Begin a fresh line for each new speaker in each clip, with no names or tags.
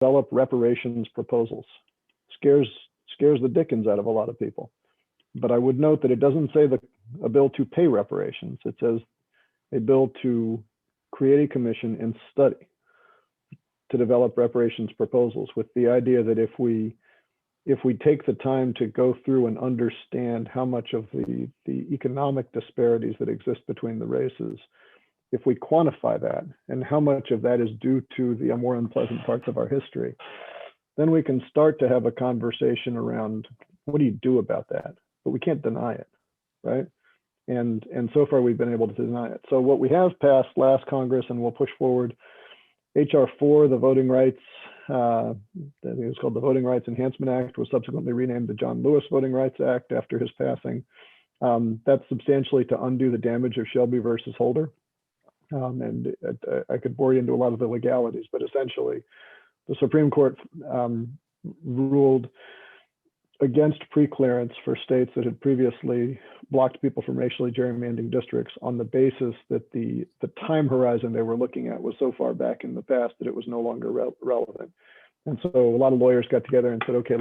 develop reparations proposals. Scares the dickens out of a lot of people. But I would note that it doesn't say a bill to pay reparations. It says a bill to create a commission and study to develop reparations proposals, with the idea that if we take the time to go through and understand how much of the economic disparities that exist between the races, if we quantify that and how much of that is due to the more unpleasant parts of our history, then we can start to have a conversation around what do you do about that? But we can't deny it, right? And so far we've been able to deny it. So what we have passed last Congress, and we'll push forward, HR 4, the Voting Rights, I think it was called the Voting Rights Enhancement Act, was subsequently renamed the John Lewis Voting Rights Act after his passing. That's substantially to undo the damage of Shelby versus Holder. And I could bore you into a lot of the legalities, but essentially the Supreme Court ruled against preclearance for states that had previously blocked people from racially gerrymandering districts on the basis that the time horizon they were looking at was so far back in the past that it was no longer relevant. And so a lot of lawyers got together and said, okay,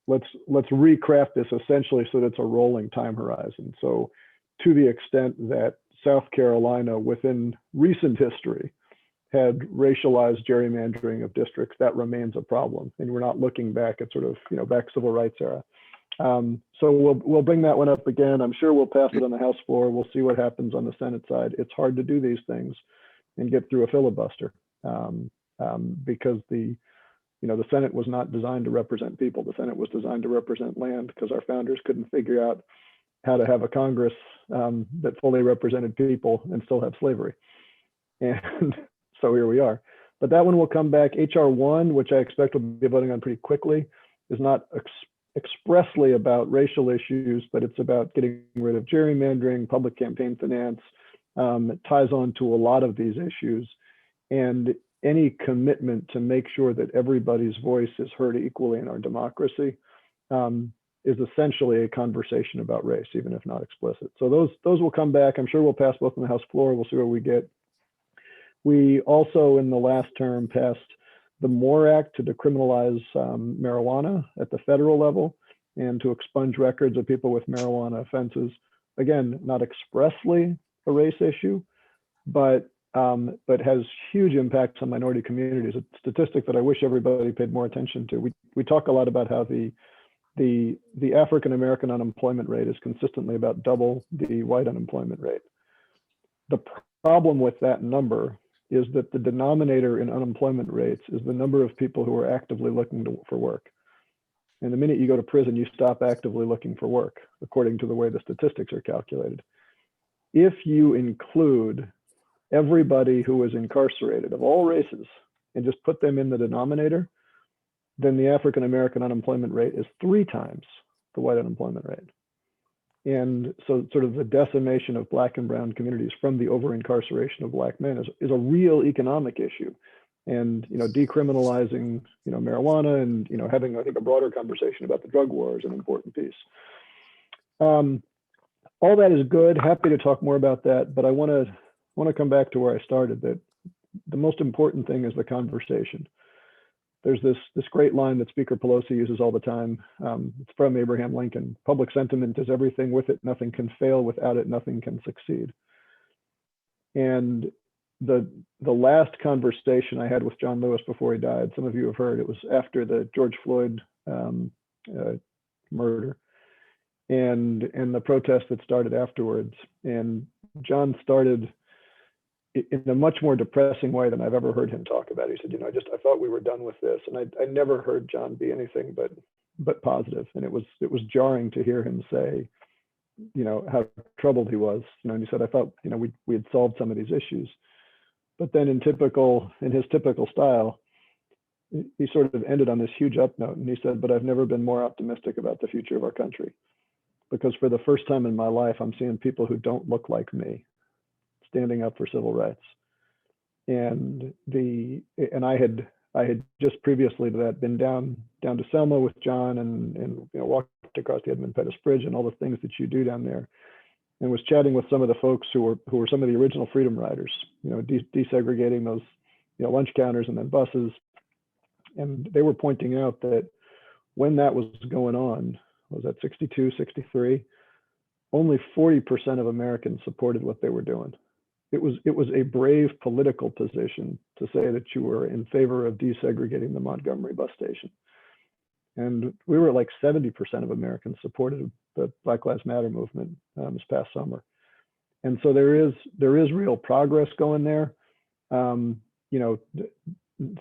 let's recraft this essentially so that it's a rolling time horizon. So to the extent that South Carolina within recent history had racialized gerrymandering of districts, that remains a problem. And we're not looking back at sort of, back civil rights era. So we'll bring that one up again. I'm sure we'll pass it on the House floor. We'll see what happens on the Senate side. It's hard to do these things and get through a filibuster because the Senate was not designed to represent people. The Senate was designed to represent land, because our founders couldn't figure out how to have a Congress that fully represented people and still have slavery. And so here we are. But that one will come back. HR 1, which I expect we'll be voting on pretty quickly, is not expressly about racial issues, but it's about getting rid of gerrymandering, public campaign finance. It ties on to a lot of these issues. And any commitment to make sure that everybody's voice is heard equally in our democracy is essentially a conversation about race, even if not explicit. So those will come back. I'm sure we'll pass both on the House floor. We'll see where we get. We also, in the last term, passed the MORE Act to decriminalize marijuana at the federal level and to expunge records of people with marijuana offenses. Again, not expressly a race issue, but has huge impacts on minority communities. A statistic that I wish everybody paid more attention to. We talk a lot about how the African-American unemployment rate is consistently about double the white unemployment rate. The problem with that number is that the denominator in unemployment rates is the number of people who are actively looking for work. And the minute you go to prison, you stop actively looking for work, according to the way the statistics are calculated. If you include everybody who is incarcerated of all races and just put them in the denominator, then the African-American unemployment rate is 3 times the white unemployment rate. And so sort of the decimation of Black and brown communities from the over-incarceration of Black men is a real economic issue. And, decriminalizing, marijuana and, having, I think, a broader conversation about the drug war is an important piece. All that is good. Happy to talk more about that, but I want to come back to where I started, that the most important thing is the conversation. There's this great line that Speaker Pelosi uses all the time. It's from Abraham Lincoln. Public sentiment is everything. With it, nothing can fail. Without it, nothing can succeed. And the last conversation I had with John Lewis before he died, some of you have heard, it was after the George Floyd murder and the protest that started afterwards. And John started in a much more depressing way than I've ever heard him talk about. He said, I thought we were done with this. And I never heard John be anything but positive. And it was jarring to hear him say, how troubled he was. And he said, I thought, we had solved some of these issues. But then in his typical style, he sort of ended on this huge up note. And he said, but I've never been more optimistic about the future of our country, because for the first time in my life, I'm seeing people who don't look like me standing up for civil rights. And I had just previously to that been down to Selma with John and walked across the Edmund Pettus Bridge and all the things that you do down there, and was chatting with some of the folks who were some of the original freedom riders, desegregating those lunch counters and then buses. And they were pointing out that when that was going on, was that 62, 63, only 40% of Americans supported what they were doing. It was a brave political position to say that you were in favor of desegregating the Montgomery bus station. And we were like 70% of Americans supported the Black Lives Matter movement this past summer. And so there is real progress going there. You know,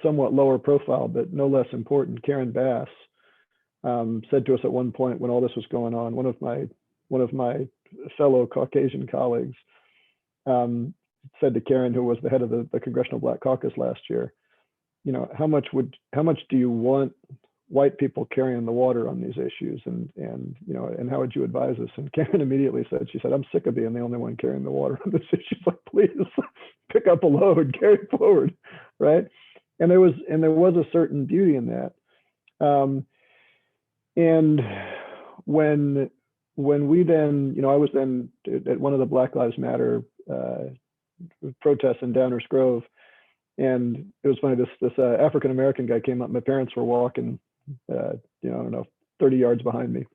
somewhat lower profile, but no less important. Karen Bass said to us at one point when all this was going on, one of my fellow Caucasian colleagues said to Karen, who was the head of the Congressional Black Caucus last year, you know, how much do you want white people carrying the water on these issues, and you know, and how would you advise us? And Karen immediately said, she said, I'm sick of being the only one carrying the water on this issue. Like, please pick up a load, carry it forward, right? And there was a certain beauty in that. And when we then, you know, I was then at one of the Black Lives Matter protests in Downers Grove, and it was funny. This African American guy came up. My parents were walking, you know, I don't know, 30 yards behind me,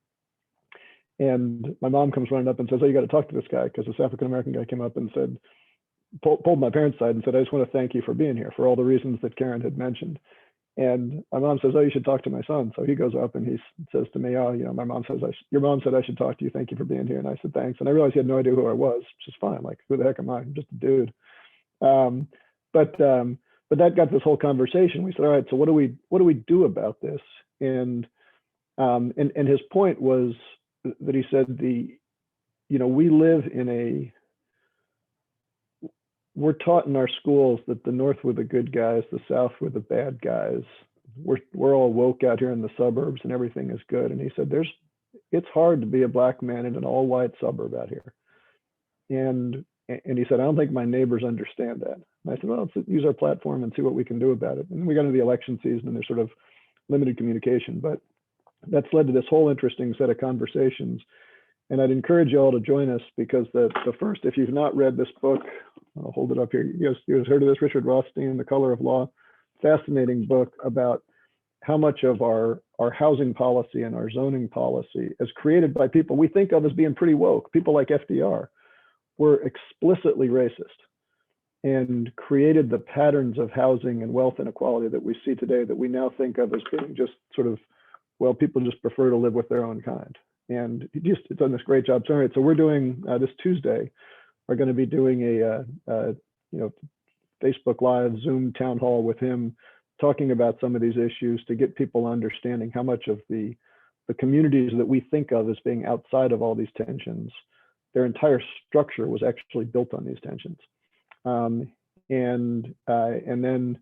and my mom comes running up and says, "Oh, you got to talk to this guy," because this African American guy came up and said, pulled my parents aside and said, "I just want to thank you for being here for all the reasons that Karen had mentioned." And my mom says, "Oh, you should talk to my son." So he goes up and he says to me, "Oh, you know, my mom says, your mom said I should talk to you. Thank you for being here." And I said, "Thanks." And I realized he had no idea who I was, which is fine. Like, who the heck am I? I'm just a dude. But that got this whole conversation. We said, all right, so what do we do about this? And his point was that he said, you know, we live in we're taught in our schools that the North were the good guys, the South were the bad guys. We're all woke out here in the suburbs and everything is good. And he said, it's hard to be a Black man in an all white suburb out here. And he said, I don't think my neighbors understand that. And I said, well, let's use our platform and see what we can do about it. And we got into the election season and there's sort of limited communication, but that's led to this whole interesting set of conversations. And I'd encourage you all to join us, because the first, if you've not read this book, I'll hold it up here. You guys heard of this, Richard Rothstein, The Color of Law? Fascinating book about how much of our housing policy and our zoning policy is created by people we think of as being pretty woke, people like FDR, were explicitly racist and created the patterns of housing and wealth inequality that we see today, that we now think of as being just sort of, well, people just prefer to live with their own kind. And it's done this great job. So, all right, so we're doing this Tuesday, we're going to be doing a you know, Facebook Live, Zoom town hall with him, talking about some of these issues to get people understanding how much of the communities that we think of as being outside of all these tensions, their entire structure was actually built on these tensions. And then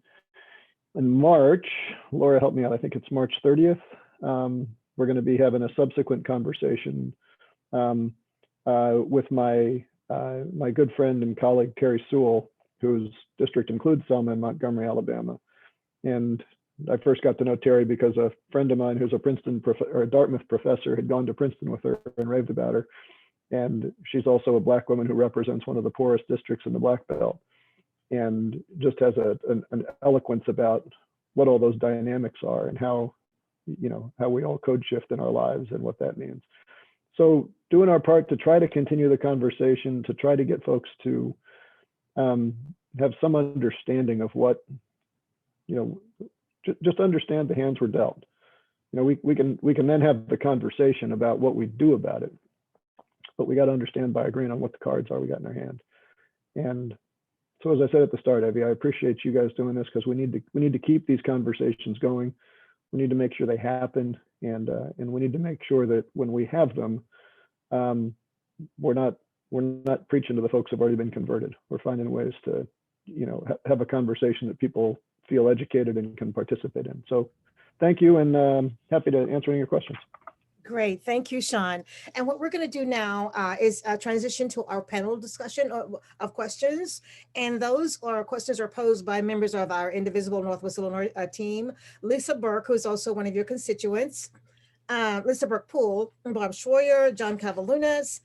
in March, Laura helped me out, I think it's March 30th, we're going to be having a subsequent conversation with my good friend and colleague, Terry Sewell, whose district includes Selma and Montgomery, Alabama. And I first got to know Terry because a friend of mine who's a Dartmouth professor had gone to Princeton with her and raved about her. And she's also a Black woman who represents one of the poorest districts in the Black Belt, and just has an eloquence about what all those dynamics are and how, you know, how we all code shift in our lives and what that means. So doing our part to try to continue the conversation, to try to get folks to have some understanding of what, you know, just understand the hands we're dealt. You know, we can then have the conversation about what we do about it, but we got to understand by agreeing on what the cards are we got in our hand. And so, as I said at the start, Evie, I appreciate you guys doing this, because we need to keep these conversations going. We need to make sure they happen, and we need to make sure that when we have them, we're not preaching to the folks who've already been converted. We're finding ways to, you know, have a conversation that people feel educated and can participate in. So, thank you, and happy to answer any of your questions.
Great. Thank you, Sean. And what we're going to do now is transition to our panel discussion of questions. And those questions are posed by members of our Indivisible Northwest Illinois team. Lisa Burke, who's also one of your constituents, Lisa Burke Poole, Bob Schroyer, John Cavalunas,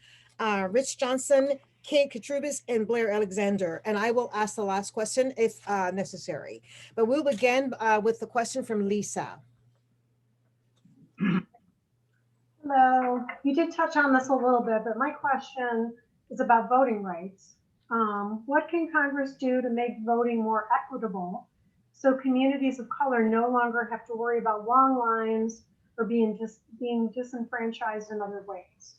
Rich Johnson, Kate Katrubis, and Blair Alexander. And I will ask the last question if necessary. But we'll begin with the question from Lisa.
Hello. You did touch on this a little bit, but my question is about voting rights. What can Congress do to make voting more equitable so communities of color no longer have to worry about long lines or being disenfranchised in other ways?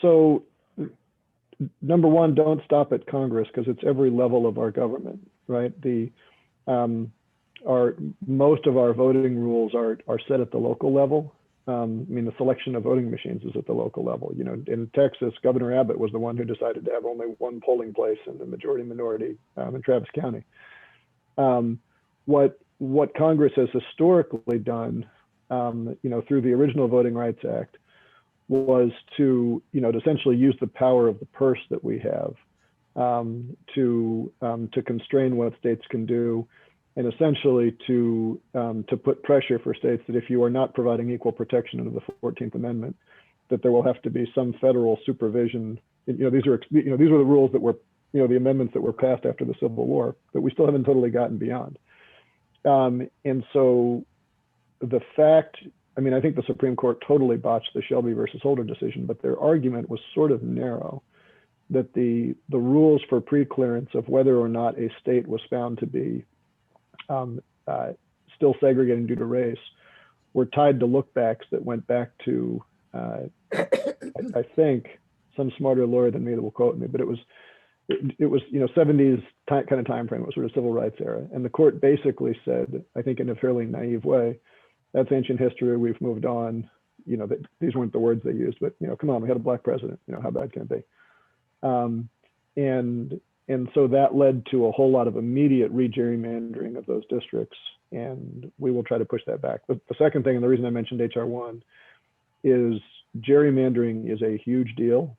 So number one, don't stop at Congress, because it's every level of our government, right? Most of our voting rules are set at the local level. I mean, the selection of voting machines is at the local level. You know, in Texas, Governor Abbott was the one who decided to have only one polling place in the majority minority in Travis County. What Congress has historically done, you know, through the original Voting Rights Act, was to, you know, to essentially use the power of the purse that we have to constrain what states can do, and essentially to put pressure for states that if you are not providing equal protection under the 14th Amendment, that there will have to be some federal supervision. You know, these were the rules that were, you know, the amendments that were passed after the Civil War that we still haven't totally gotten beyond. And so the fact, I mean, I think the Supreme Court totally botched the Shelby versus Holder decision, but their argument was sort of narrow, that the rules for preclearance of whether or not a state was found to be still segregating due to race were tied to lookbacks that went back to, I think, some smarter lawyer than me that will quote me, but it was, you know, 70s kind of time frame. It was sort of civil rights era. And the court basically said, I think in a fairly naive way, that's ancient history, we've moved on. You know, that these weren't the words they used, but, you know, come on, we had a black president, you know, how bad can it be? And so that led to a whole lot of immediate re-gerrymandering of those districts, and we will try to push that back. But the second thing, and the reason I mentioned HR 1, is gerrymandering is a huge deal.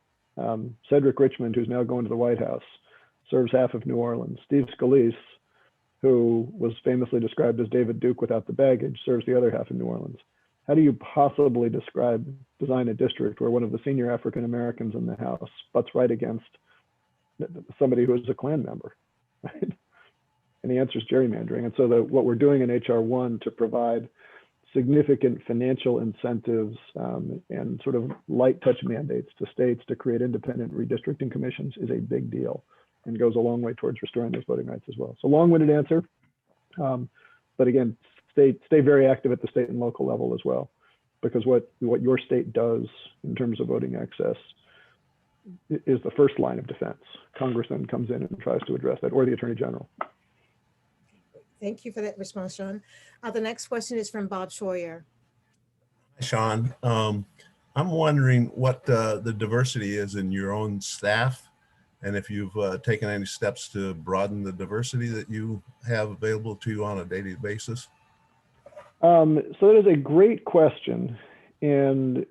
Cedric Richmond, who's now going to the White House, serves half of New Orleans. Steve Scalise, who was famously described as David Duke without the baggage, serves the other half of New Orleans. How do you possibly design a district where one of the senior African Americans in the House butts right against somebody who is a Klan member, right? And the answer is gerrymandering. And so what we're doing in HR 1 to provide significant financial incentives and sort of light touch mandates to states to create independent redistricting commissions is a big deal and goes a long way towards restoring those voting rights as well. So long-winded answer, but again, stay very active at the state and local level as well, because what your state does in terms of voting access is the first line of defense. Congress then comes in and tries to address that, or the Attorney General.
Thank you for that response, Sean. The next question is from Bob Schroyer.
Hi, Sean. I'm wondering what the diversity is in your own staff, and if you've taken any steps to broaden the diversity that you have available to you on a daily basis.
So that is a great question, and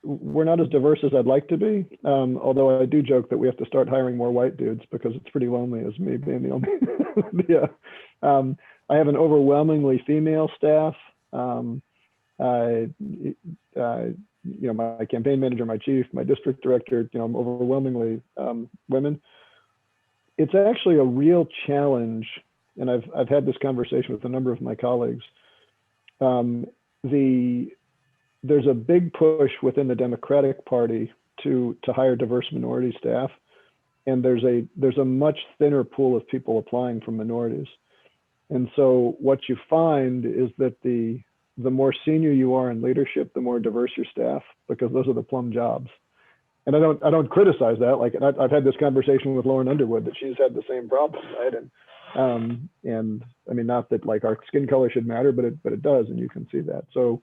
we're not as diverse as I'd like to be, although I do joke that we have to start hiring more white dudes because it's pretty lonely as me being the only. Yeah. I have an overwhelmingly female staff. You know, my campaign manager, my chief, my district director, you know, I'm overwhelmingly women. It's actually a real challenge, and I've had this conversation with a number of my colleagues. There's a big push within the Democratic Party to hire diverse minority staff, and there's a much thinner pool of people applying from minorities. And so what you find is that the more senior you are in leadership, the more diverse your staff, because those are the plum jobs. And I don't criticize that. Like, I've had this conversation with Lauren Underwood that she's had the same problem, right? And I mean, not that like our skin color should matter, but it does, and you can see that. So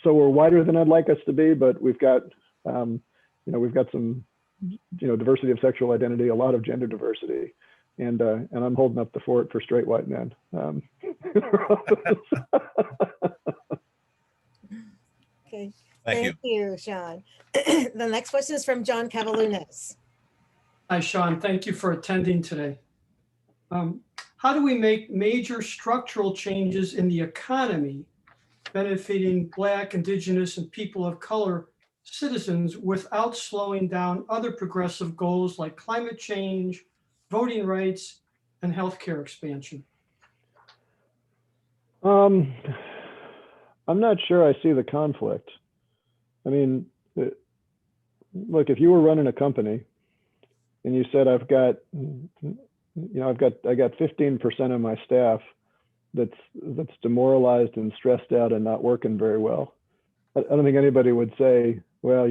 so we're wider than I'd like us to be, but we've got you know, we've got some, you know, diversity of sexual identity, a lot of gender diversity, and I'm holding up the fort for straight white men.
Okay,
Thank
you, Sean. The next question is from John Cavalunas.
Hi, Sean. Thank you for attending today. How do we make major structural changes in the economy benefiting Black, Indigenous, and people of color citizens without slowing down other progressive goals like climate change, voting rights, and healthcare expansion?
I'm not sure I see the conflict. I mean, look, if you were running a company and you said, I got 15% of my staff that's demoralized and stressed out and not working very well, I don't think anybody would say, well,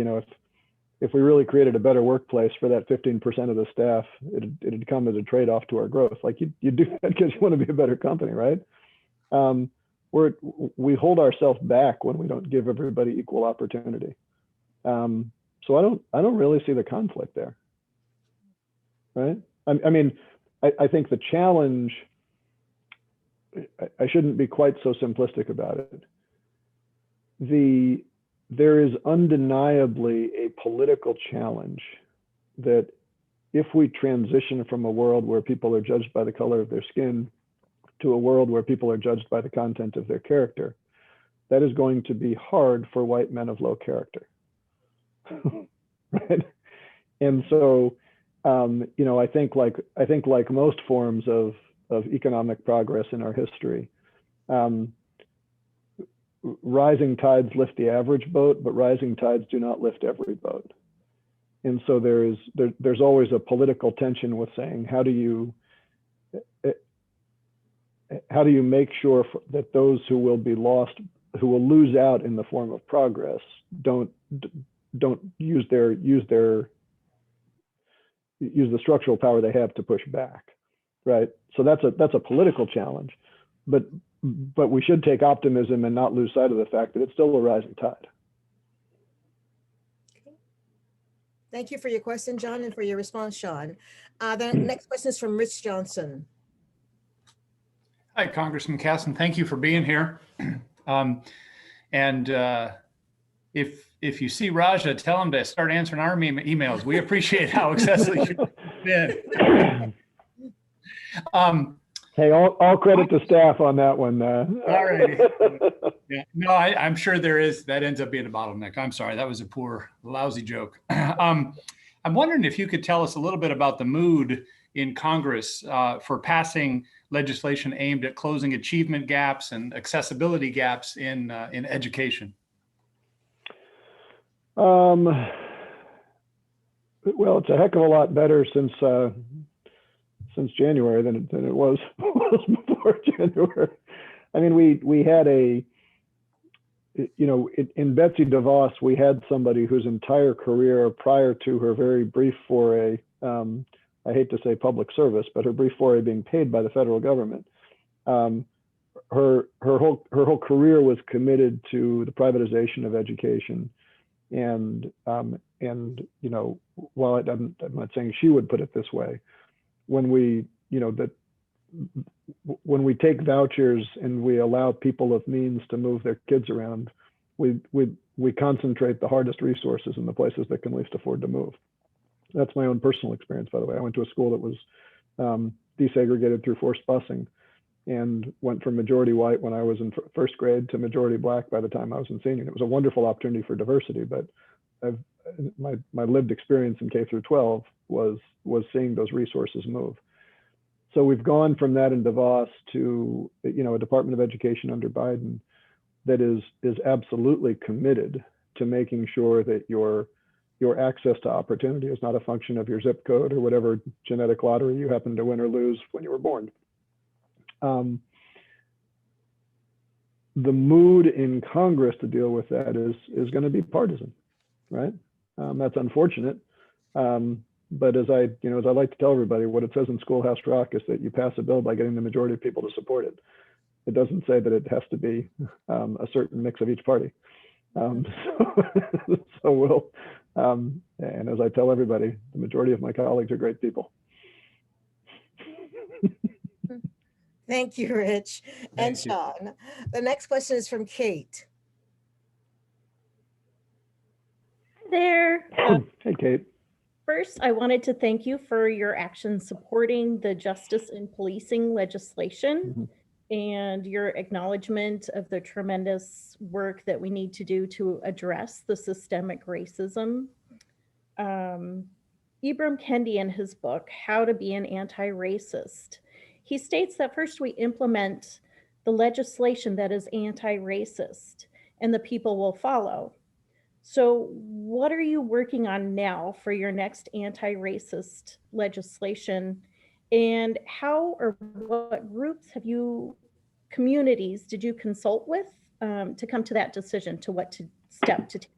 if we really created a better workplace for that 15% of the staff, it'd come as a trade-off to our growth. Like you do that because you want to be a better company, right? We hold ourselves back when we don't give everybody equal opportunity. So I don't really see the conflict there, right? I mean, I think the challenge, I shouldn't be quite so simplistic about it. There is undeniably a political challenge that if we transition from a world where people are judged by the color of their skin to a world where people are judged by the content of their character, that is going to be hard for white men of low character, right? And so, I think like most forms of economic progress in our history, rising tides lift the average boat, but rising tides do not lift every boat. And so there's always a political tension with saying, how do you make sure that those who will be lost, who will lose out in the form of progress, don't use the structural power they have to push back, right? So that's a political challenge, but we should take optimism and not lose sight of the fact that it's still a rising tide.
Okay. Thank you for your question, John, and for your response, Sean. The next question is from Rich Johnson.
Hi, Congressman Casten. Thank you for being here. If you see Raja, tell him to start answering our emails. We appreciate how accessible you've been.
Hey, all credit to staff on that one.
All righty. Yeah. No, I'm sure there is. That ends up being a bottleneck. I'm sorry. That was a poor, lousy joke. I'm wondering if you could tell us a little bit about the mood in Congress for passing legislation aimed at closing achievement gaps and accessibility gaps in education.
Well, it's a heck of a lot better since January than it was before January. I mean, we had in Betsy DeVos, we had somebody whose entire career prior to her very brief foray, I hate to say public service, but her brief foray being paid by the federal government, her whole career was committed to the privatization of education. And while I'm not saying she would put it this way, when we take vouchers and we allow people of means to move their kids around, we concentrate the hardest resources in the places that can least afford to move. That's my own personal experience, by the way. I went to a school that was desegregated through forced busing and went from majority white when I was in first grade to majority black by the time I was in senior. It was a wonderful opportunity for diversity, but my lived experience in K through 12 was seeing those resources move. So we've gone from that in DeVos to a Department of Education under Biden that is absolutely committed to making sure that your access to opportunity is not a function of your zip code or whatever genetic lottery you happen to win or lose when you were born. The mood in Congress to deal with that is going to be partisan, right? That's unfortunate. But as I like to tell everybody, what it says in Schoolhouse Rock is that you pass a bill by getting the majority of people to support it. It doesn't say that it has to be a certain mix of each party. So we'll, and as I tell everybody, the majority of my colleagues are great people.
Thank you, Rich. And Sean. The next question is from Kate.
Hi there.
Hey, Kate.
First, I wanted to thank you for your action supporting the justice in policing legislation. and your acknowledgement of the tremendous work that we need to do to address the systemic racism. Ibram Kendi, in his book, How to Be an Anti-Racist, he states that first we implement the legislation that is anti-racist and the people will follow. So what are you working on now for your next anti-racist legislation? And how or what groups communities did you consult with to come to that decision to what step to take?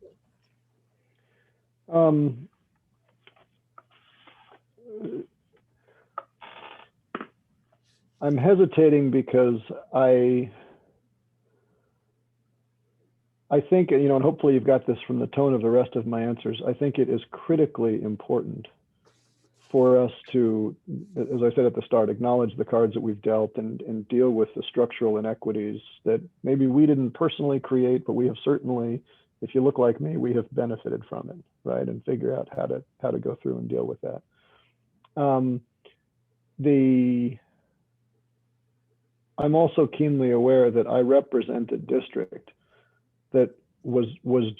I'm hesitating because I think, you know, and hopefully you've got this from the tone of the rest of my answers, I think it is critically important for us to, as I said at the start, acknowledge the cards that we've dealt and deal with the structural inequities that maybe we didn't personally create, but we have certainly, if you look like me, we have benefited from it, right? And figure out how to go through and deal with that. I'm also keenly aware that I represent a district that was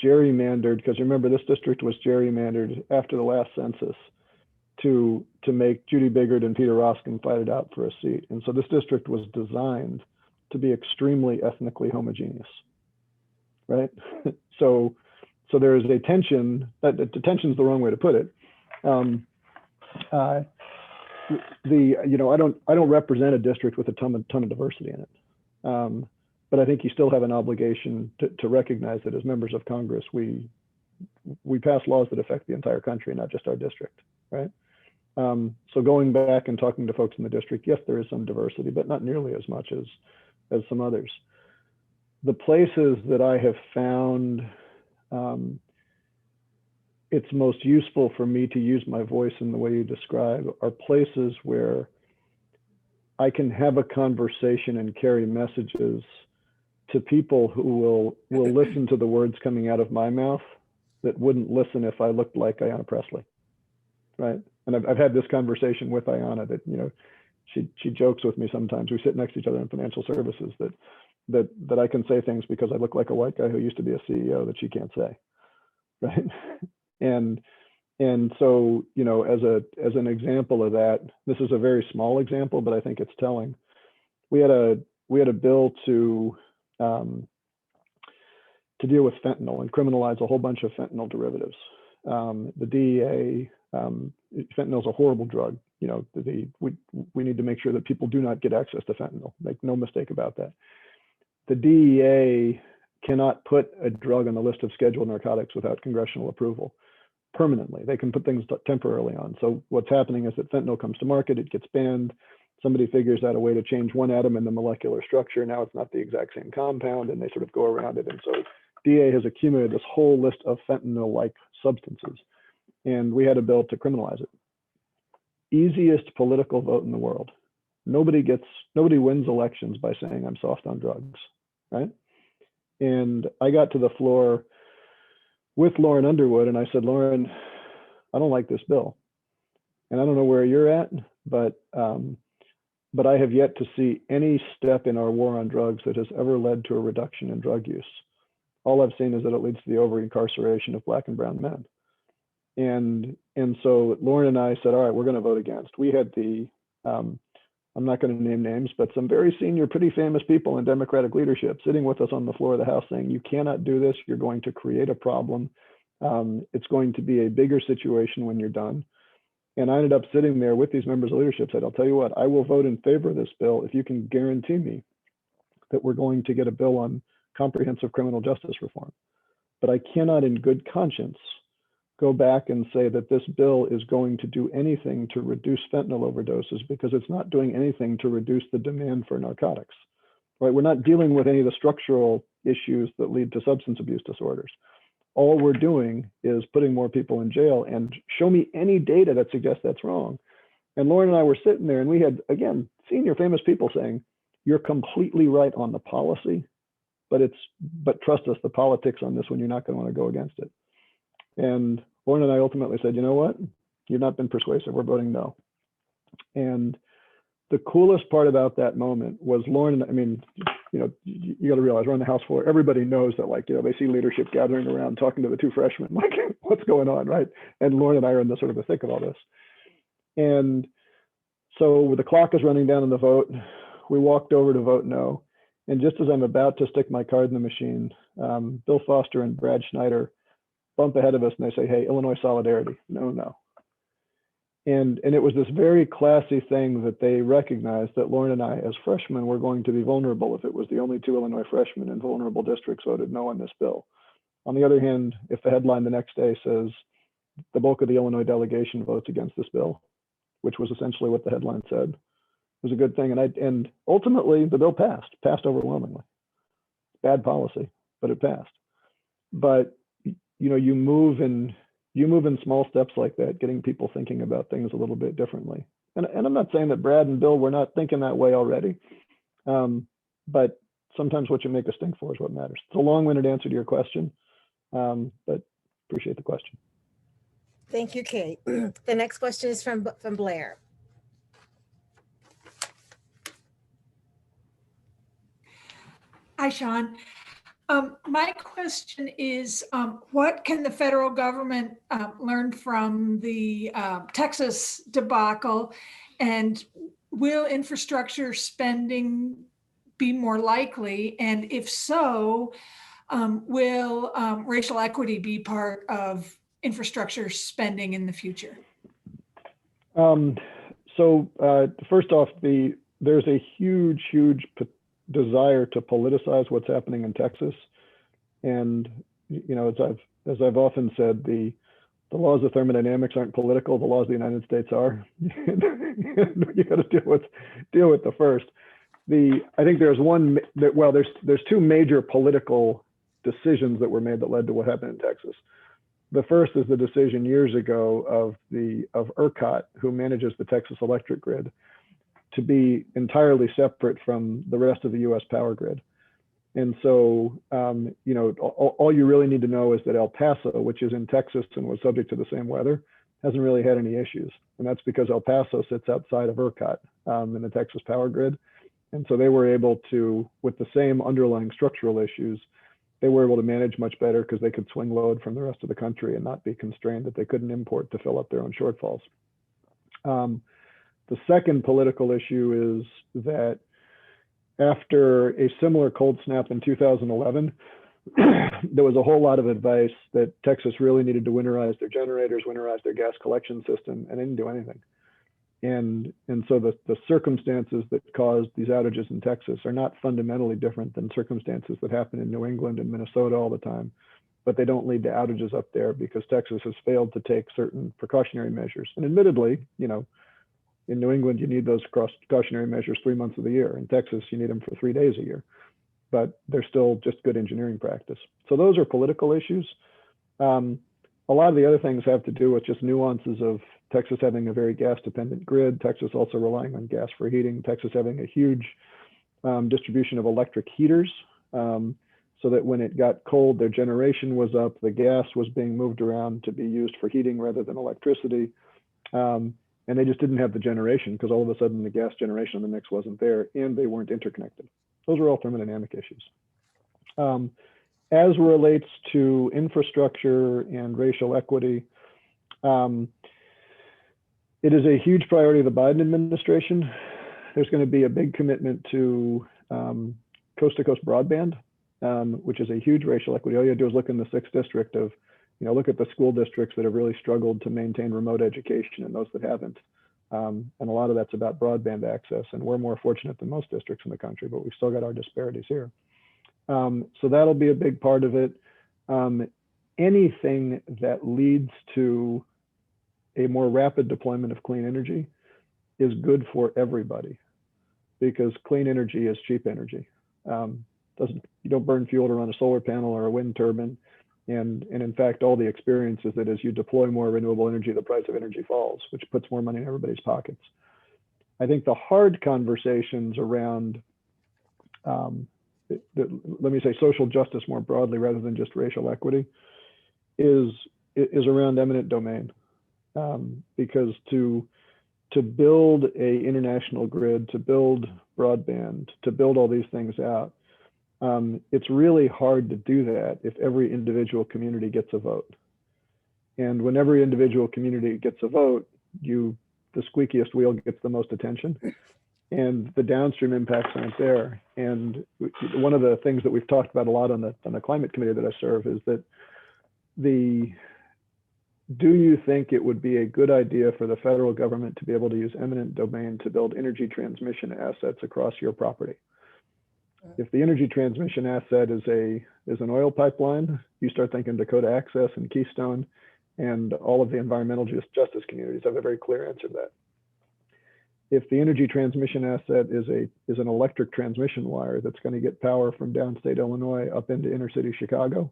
gerrymandered, because remember, this district was gerrymandered after the last census to make Judy Biggert and Peter Roskin fight it out for a seat. And so this district was designed to be extremely ethnically homogeneous, right? So there is a tension, tension is the wrong way to put it. You know, I don't represent a district with a ton of diversity in it. But I think you still have an obligation to recognize that as members of Congress, we pass laws that affect the entire country, not just our district, right? So going back and talking to folks in the district, yes, there is some diversity, but not nearly as much as some others. The places that I have found it's most useful for me to use my voice in the way you describe are places where I can have a conversation and carry messages to people who will listen to the words coming out of my mouth that wouldn't listen if I looked like Ayanna Pressley, right? And I've had this conversation with Ayanna that, you know, she jokes with me sometimes. We sit next to each other in financial services that I can say things because I look like a white guy who used to be a CEO that she can't say, right? And so, you know, as an example of that, this is a very small example, but I think it's telling. We had a bill to deal with fentanyl and criminalize a whole bunch of fentanyl derivatives. The DEA, fentanyl is a horrible drug. You know, we need to make sure that people do not get access to fentanyl. Make no mistake about that. The DEA cannot put a drug on the list of scheduled narcotics without congressional approval permanently. They can put things temporarily on. So what's happening is that fentanyl comes to market, it gets banned. Somebody figures out a way to change one atom in the molecular structure. Now it's not the exact same compound, and they sort of go around it. And so DEA has accumulated this whole list of fentanyl-like substances, and we had a bill to criminalize it. Easiest political vote in the world. Nobody wins elections by saying I'm soft on drugs, right? And I got to the floor with Lauren Underwood, and I said, Lauren, I don't like this bill, and I don't know where you're at, but I have yet to see any step in our war on drugs that has ever led to a reduction in drug use. All I've seen is that it leads to the over-incarceration of Black and brown men. And so Lauren and I said, all right, we're going to vote against. We had I'm not going to name names, but some very senior, pretty famous people in Democratic leadership sitting with us on the floor of the House saying, you cannot do this. You're going to create a problem. It's going to be a bigger situation when you're done. And I ended up sitting there with these members of leadership, said, I'll tell you what, I will vote in favor of this bill if you can guarantee me that we're going to get a bill on comprehensive criminal justice reform. But I cannot in good conscience go back and say that this bill is going to do anything to reduce fentanyl overdoses, because it's not doing anything to reduce the demand for narcotics, right? We're not dealing with any of the structural issues that lead to substance abuse disorders. All we're doing is putting more people in jail, and show me any data that suggests that's wrong. And Lauren and I were sitting there, and we had, again, senior famous people saying, you're completely right on the policy, but trust us, the politics on this one, you're not going to want to go against it. And Lauren and I ultimately said, you know what? You've not been persuasive. We're voting no. And the coolest part about that moment was Lauren. I mean, you know, you got to realize we're on the House floor. Everybody knows that, like, you know, they see leadership gathering around talking to the two freshmen, like, what's going on, right? And Lauren and I are in the sort of the thick of all this. And so the clock is running down on the vote. We walked over to vote no. And just as I'm about to stick my card in the machine, Bill Foster and Brad Schneider bump ahead of us and they say, hey, Illinois solidarity, no, no. And it was this very classy thing that they recognized that Lauren and I, as freshmen, were going to be vulnerable if it was the only two Illinois freshmen in vulnerable districts voted no on this bill. On the other hand, if the headline the next day says the bulk of the Illinois delegation votes against this bill, which was essentially what the headline said, it was a good thing. And ultimately, the bill passed overwhelmingly. Bad policy, but it passed. But you know, you move in small steps like that, getting people thinking about things a little bit differently. And I'm not saying that Brad and Bill were not thinking that way already, but sometimes what you make a stink for is what matters. It's a long-winded answer to your question, but appreciate the question.
Thank you, Kate. The next question is from Blair.
Hi, Sean. My question is, what can the federal government learn from the Texas debacle, and will infrastructure spending be more likely? And if so, will racial equity be part of infrastructure spending in the future?
So first off, there's a huge desire to politicize what's happening in Texas. And, you know, as I've often said, the laws of thermodynamics aren't political, the laws of the United States are. You got to deal with the first. I think there's two major political decisions that were made that led to what happened in Texas. The first is the decision years ago of ERCOT, who manages the Texas electric grid, to be entirely separate from the rest of the U.S. power grid. And so, you know, all you really need to know is that El Paso, which is in Texas and was subject to the same weather, hasn't really had any issues. And that's because El Paso sits outside of ERCOT in the Texas power grid. And so they were able to, with the same underlying structural issues, they were able to manage much better because they could swing load from the rest of the country and not be constrained that they couldn't import to fill up their own shortfalls. The second political issue is that after a similar cold snap in 2011, there was a whole lot of advice that Texas really needed to winterize their generators, winterize their gas collection system, and they didn't do anything. And so the circumstances that caused these outages in Texas are not fundamentally different than circumstances that happen in New England and Minnesota all the time, but they don't lead to outages up there because Texas has failed to take certain precautionary measures. And admittedly, you know, in New England, you need those precautionary measures 3 months of the year. In Texas, you need them for 3 days a year, but they're still just good engineering practice. So those are political issues. A lot of the other things have to do with just nuances of Texas having a very gas dependent grid, Texas also relying on gas for heating, Texas having a huge distribution of electric heaters, so that when it got cold, their generation was up, the gas was being moved around to be used for heating rather than electricity. And they just didn't have the generation because all of a sudden the gas generation in the mix wasn't there and they weren't interconnected. Those are all thermodynamic issues. As relates to infrastructure and racial equity, it is a huge priority of the Biden administration. There's going to be a big commitment to coast-to-coast broadband, which is a huge racial equity. All you have to do is look in the 6th district of, you know, look at the school districts that have really struggled to maintain remote education and those that haven't. And a lot of that's about broadband access. And we're more fortunate than most districts in the country, but we've still got our disparities here. So that'll be a big part of it. Anything that leads to a more rapid deployment of clean energy is good for everybody because clean energy is cheap energy. You don't burn fuel to run a solar panel or a wind turbine. And in fact, all the experience is that as you deploy more renewable energy, the price of energy falls, which puts more money in everybody's pockets. I think the hard conversations around, let me say social justice more broadly, rather than just racial equity, is around eminent domain. Because to to build a international grid, to build broadband, to build all these things out, it's really hard to do that if every individual community gets a vote. And when every individual community gets a vote, the squeakiest wheel gets the most attention, and the downstream impacts aren't there. And one of the things that we've talked about a lot on the climate committee that I serve is that do you think it would be a good idea for the federal government to be able to use eminent domain to build energy transmission assets across your property? If the energy transmission asset is an oil pipeline, you start thinking Dakota Access and Keystone, and all of the environmental justice communities have a very clear answer to that. If the energy transmission asset is an electric transmission wire that's going to get power from downstate Illinois up into inner city Chicago,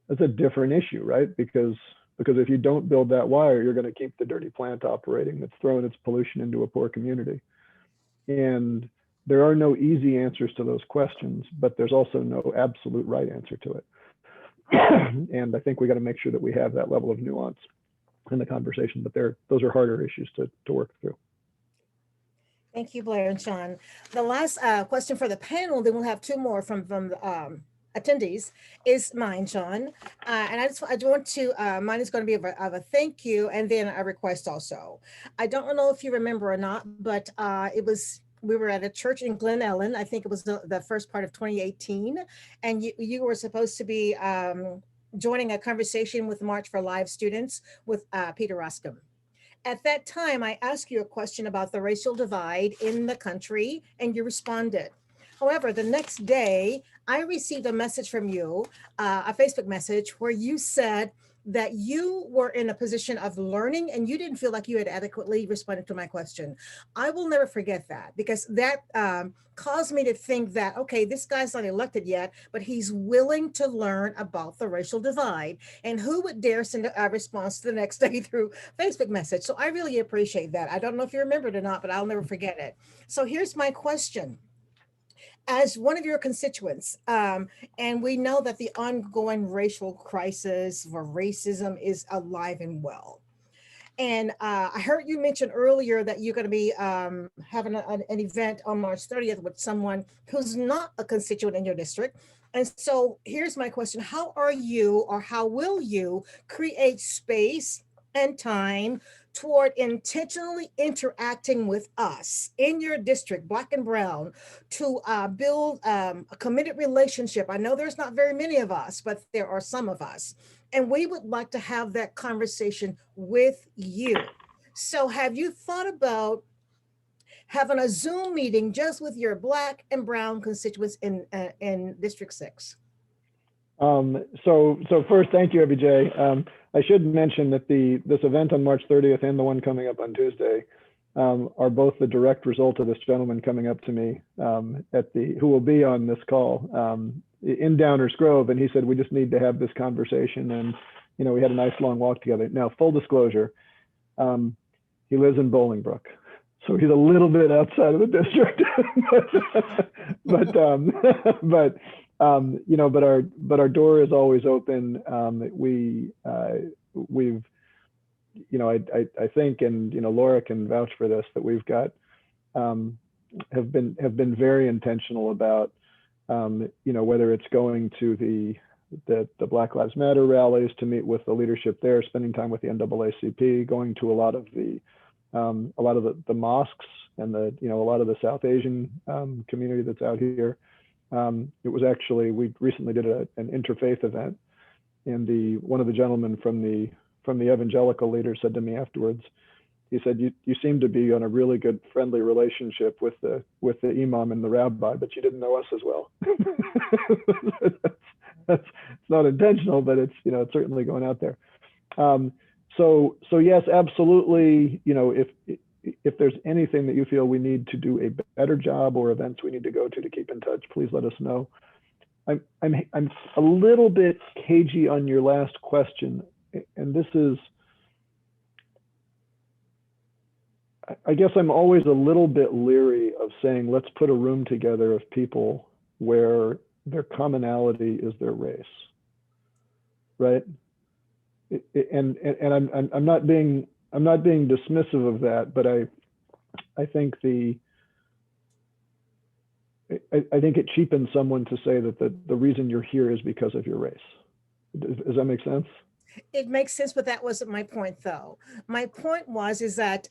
that's a different issue, right? Because if you don't build that wire, you're going to keep the dirty plant operating that's throwing its pollution into a poor community. And there are no easy answers to those questions, but there's also no absolute right answer to it. And I think we got to make sure that we have that level of nuance in the conversation, but those are harder issues to work through.
Thank you, Blair and Sean. The last question for the panel, then we'll have two more from the attendees, is mine, Sean. And I want to, mine is going to be of a thank you and then a request also. I don't know if you remember or not, but we were at a church in Glen Ellen. I think it was the first part of 2018. And you were supposed to be joining a conversation with March for Live students with Peter Roscom. At that time, I asked you a question about the racial divide in the country, and you responded. However, the next day, I received a message from you, a Facebook message, where you said that you were in a position of learning and you didn't feel like you had adequately responded to my question. I will never forget that, because that caused me to think that, okay, this guy's not elected yet, but he's willing to learn about the racial divide. And who would dare send a response the next day through Facebook message? So I really appreciate that. I don't know if you remember it or not, but I'll never forget it. So here's my question. As one of your constituents, and we know that the ongoing racial crisis or racism is alive and well. And I heard you mention earlier that you're going to be having an event on March 30th with someone who's not a constituent in your district. And so here's my question. How are you, or how will you create space and time toward intentionally interacting with us in your district, Black and Brown, to build a committed relationship? I know there's not very many of us, but there are some of us. And we would like to have that conversation with you. So have you thought about having a Zoom meeting just with your Black and Brown constituents in District 6?
So first, thank you, Abby. I should mention that this event on March 30th and the one coming up on Tuesday are both the direct result of this gentleman coming up to me who will be on this call in Downers Grove, and he said we just need to have this conversation, and we had a nice long walk together. Now, full disclosure, he lives in Bolingbrook, so he's a little bit outside of the district, but our door is always open. I think, and Laura can vouch for this, that we've got have been very intentional about whether it's going to the Black Lives Matter rallies to meet with the leadership there, spending time with the NAACP, going to a lot of the mosques and a lot of the South Asian community that's out here. It was actually, we recently did an interfaith event, and one of the gentlemen from the evangelical leader said to me afterwards, he said, you seem to be on a really good friendly relationship with the imam and the rabbi, but you didn't know us as well. It's not intentional, but it's it's certainly going out there. So yes, absolutely. If there's anything that you feel we need to do a better job, or events we need to go to keep in touch, please let us know. I'm a little bit cagey on your last question, and this is, I guess I'm always a little bit leery of saying let's put a room together of people where their commonality is their race, right? And I'm not being I'm not being dismissive of that, but I think I think it cheapens someone to say that the reason you're here is because of your race. Does that make sense?
It makes sense, but that wasn't my point, though. My point is that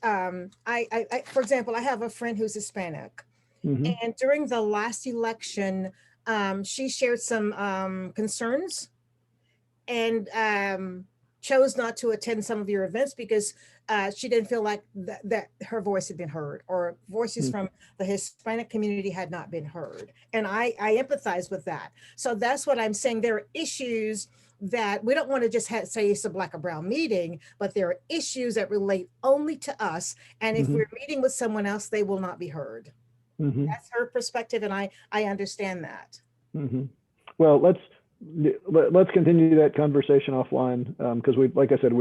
for example, I have a friend who's Hispanic, and during the last election, she shared some concerns and chose not to attend some of your events because she didn't feel like that her voice had been heard, or voices from the Hispanic community had not been heard. And I empathize with that. So that's what I'm saying. There are issues that we don't want to just say it's a black or brown meeting, but there are issues that relate only to us. And if we're meeting with someone else, they will not be heard. That's her perspective, and I understand that.
Well, let's continue that conversation offline, because like I said,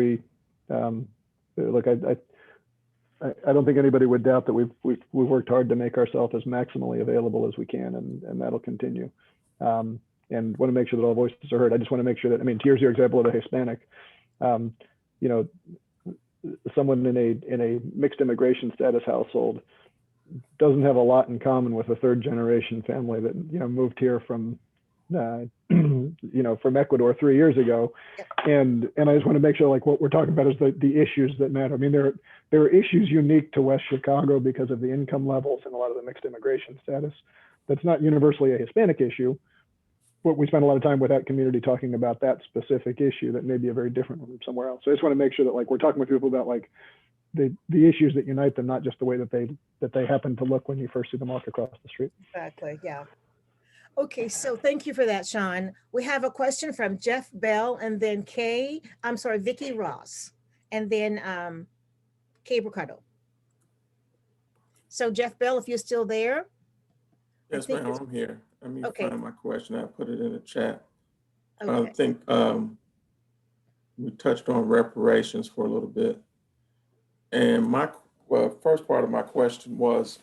look, I don't think anybody would doubt that we've worked hard to make ourselves as maximally available as we can, and that'll continue. And want to make sure that all voices are heard. I just want to make sure that, I mean, here's your example of a Hispanic. You know, someone in a mixed immigration status household doesn't have a lot in common with a third generation family that, you know, moved here from you know, from Ecuador 3 years ago. And I just want to make sure, like, what we're talking about is the issues that matter. I mean, there are issues unique to West Chicago because of the income levels and a lot of the mixed immigration status. That's not universally a Hispanic issue, but we spend a lot of time with that community talking about that specific issue that may be a very different one from somewhere else. So I just want to make sure that, like, we're talking with people about, like, the issues that unite them, not just the way that they happen to look when you first see them walk across the street.
Exactly. Yeah. Okay, so thank you for that, Sean. We have a question from Jeff Bell, and then Vicky Ross, and then Kay Bricado. So Jeff Bell, if you're still there.
Yes, ma'am, I'm here. Let me find my question. I put it in the chat.
Okay.
I think we touched on reparations for a little bit. And first part of my question was,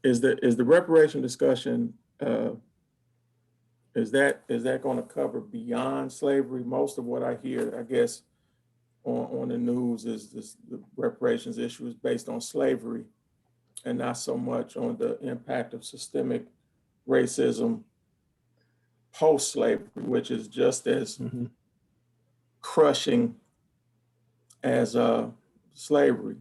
is the reparation discussion, is that going to cover beyond slavery? Most of what I hear, I guess, on the news is the reparations issue is based on slavery and not so much on the impact of systemic racism post-slavery, which is just as crushing as slavery.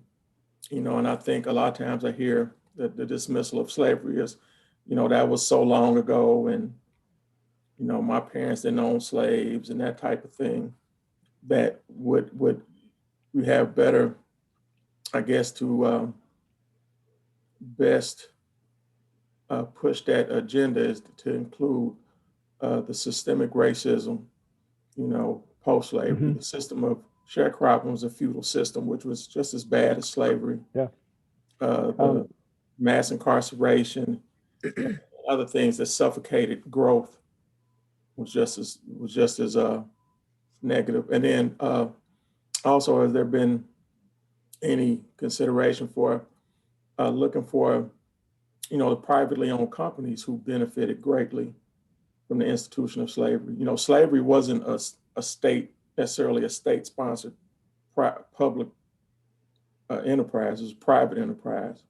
You know, and I think a lot of times I hear that the dismissal of slavery is, you know, that was so long ago, and, you know, my parents didn't own slaves and that type of thing. That would we have better, I guess, to best push that agenda is to include the systemic racism, you know, post-slavery. The system of sharecropping was a feudal system, which was just as bad as slavery.
Yeah.
The mass incarceration, other things that suffocated growth was just as negative. And then also, has there been any consideration for looking for, you know, the privately owned companies who benefited greatly from the institution of slavery? You know, slavery wasn't necessarily a state-sponsored public enterprise. It was private enterprise.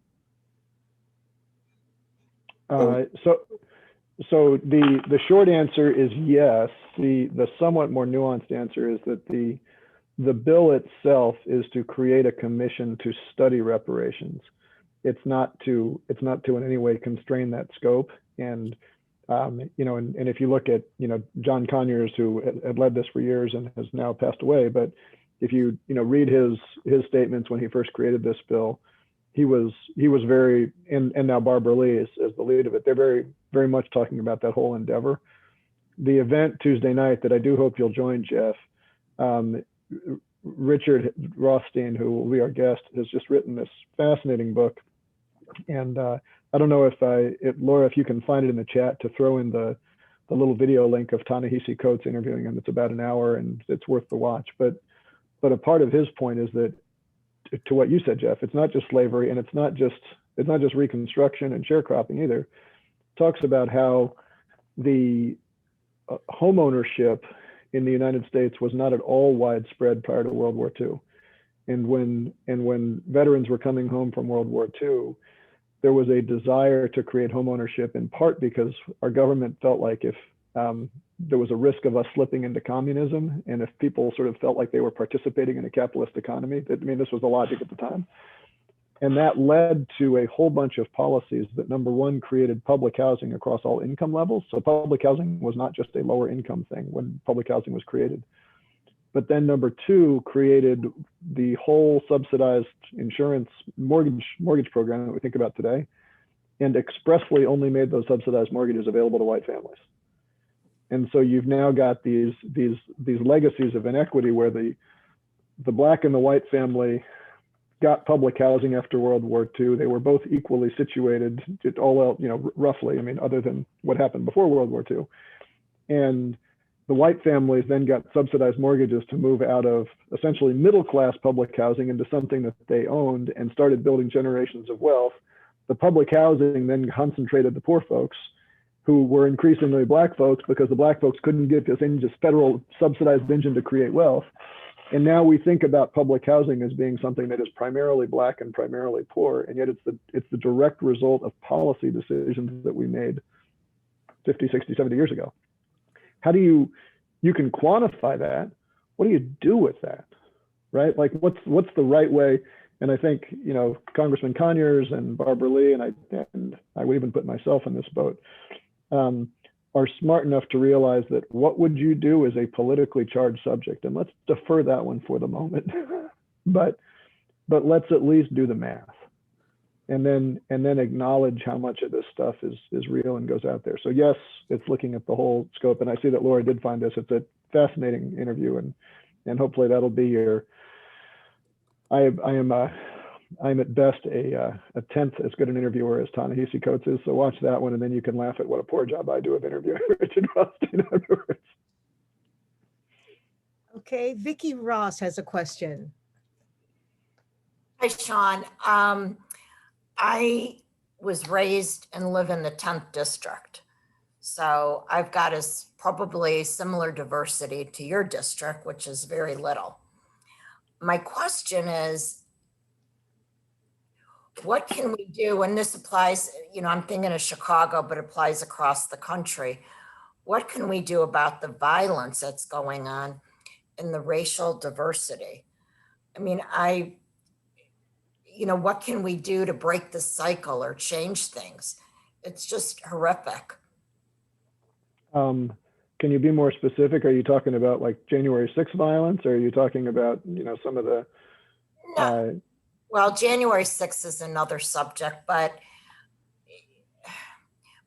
So the short answer is yes. The somewhat more nuanced answer is that the bill itself is to create a commission to study reparations. It's not to in any way constrain that scope. And you know, and if you look at, you know, John Conyers, who had led this for years and has now passed away, but if you read his statements when he first created this bill, he was very, and now Barbara Lee is the lead of it. They're very, very much talking about that whole endeavor. The event Tuesday night that I do hope you'll join, Jeff, Richard Rothstein, who will be our guest, has just written this fascinating book. And I don't know if Laura, if you can find it in the chat to throw in the little video link of Ta-Nehisi Coates interviewing him. It's about an hour and it's worth the watch. But a part of his point is that, to what you said, Jeff, it's not just slavery, and it's not just Reconstruction and sharecropping either. It talks about how the home ownership in the United States was not at all widespread prior to World War II. And when veterans were coming home from World War II, there was a desire to create home ownership, in part because our government felt like if there was a risk of us slipping into communism, and if people sort of felt like they were participating in a capitalist economy, I mean, this was the logic at the time. And that led to a whole bunch of policies that, number one, created public housing across all income levels. So public housing was not just a lower income thing when public housing was created. But then number two, created the whole subsidized insurance mortgage program that we think about today, and expressly only made those subsidized mortgages available to white families. And so you've now got these legacies of inequity where the black and the white family got public housing after World War II. They were both equally situated, roughly, I mean, other than what happened before World War II. And the white families then got subsidized mortgages to move out of essentially middle-class public housing into something that they owned and started building generations of wealth. The public housing then concentrated the poor folks, who were increasingly black folks, because the black folks couldn't get this just federal subsidized engine to create wealth. And now we think about public housing as being something that is primarily black and primarily poor, and yet it's the direct result of policy decisions that we made 50, 60, 70 years ago. How do you can quantify that? What do you do with that, right? Like what's the right way? And I think, Congressman Conyers and Barbara Lee, and I would even put myself in this boat, are smart enough to realize that what would you do is a politically charged subject, and let's defer that one for the moment. but let's at least do the math, and then acknowledge how much of this stuff is real and goes out there. So yes, it's looking at the whole scope, and I see that Laura did find this. It's a fascinating interview, and hopefully that'll be your. I'm at best a tenth as good an interviewer as Ta-Nehisi Coates is. So watch that one, and then you can laugh at what a poor job I do of interviewing Richard Rothstein afterwards.
Okay, Vicki Ross has a question.
Hi, Sean. I was raised and live in the 10th district. So I've got probably similar diversity to your district, which is very little. My question is, what can we do? And this applies, I'm thinking of Chicago, but it applies across the country. What can we do about the violence that's going on and the racial diversity? I mean, what can we do to break the cycle or change things? It's just horrific. Can
you be more specific? Are you talking about like January 6th violence, or are you talking about, some of the...
No. Well, January 6th is another subject, but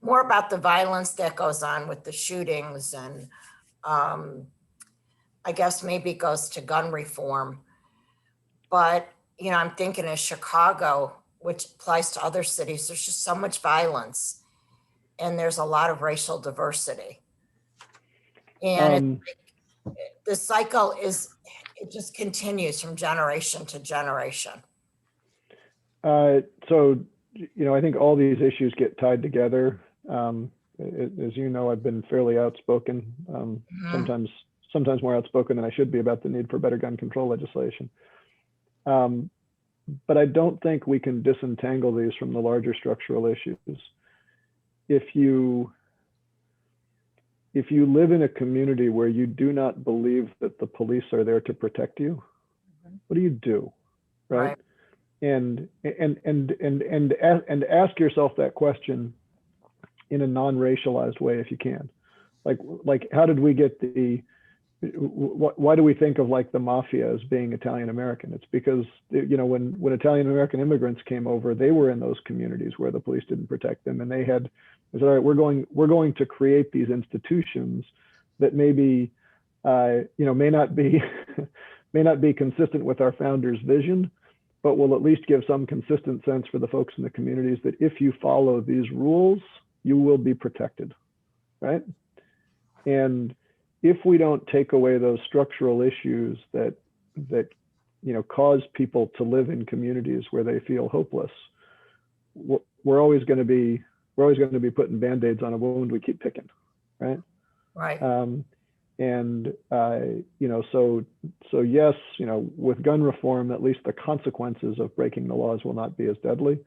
more about the violence that goes on with the shootings, and I guess maybe it goes to gun reform. But, I'm thinking of Chicago, which applies to other cities. There's just so much violence, and there's a lot of racial diversity. And the cycle it just continues from generation to generation.
So, I think all these issues get tied together. As you know, I've been fairly outspoken, sometimes more outspoken than I should be about the need for better gun control legislation. But I don't think we can disentangle these from the larger structural issues. If you live in a community where you do not believe that the police are there to protect you, what do you do, right? And ask yourself that question in a non-racialized way if you can. Like how did we get why do we think of like the mafia as being Italian American? It's because when Italian American immigrants came over, they were in those communities where the police didn't protect them, and they said, all right, we're going to create these institutions that maybe may not be consistent with our founders' vision, but will at least give some consistent sense for the folks in the communities that if you follow these rules, you will be protected, right? And if we don't take away those structural issues that cause people to live in communities where they feel hopeless, we're always going to be putting Band-Aids on a wound we keep picking, right?
Right.
And so yes, with gun reform, at least the consequences of breaking the laws will not be as deadly.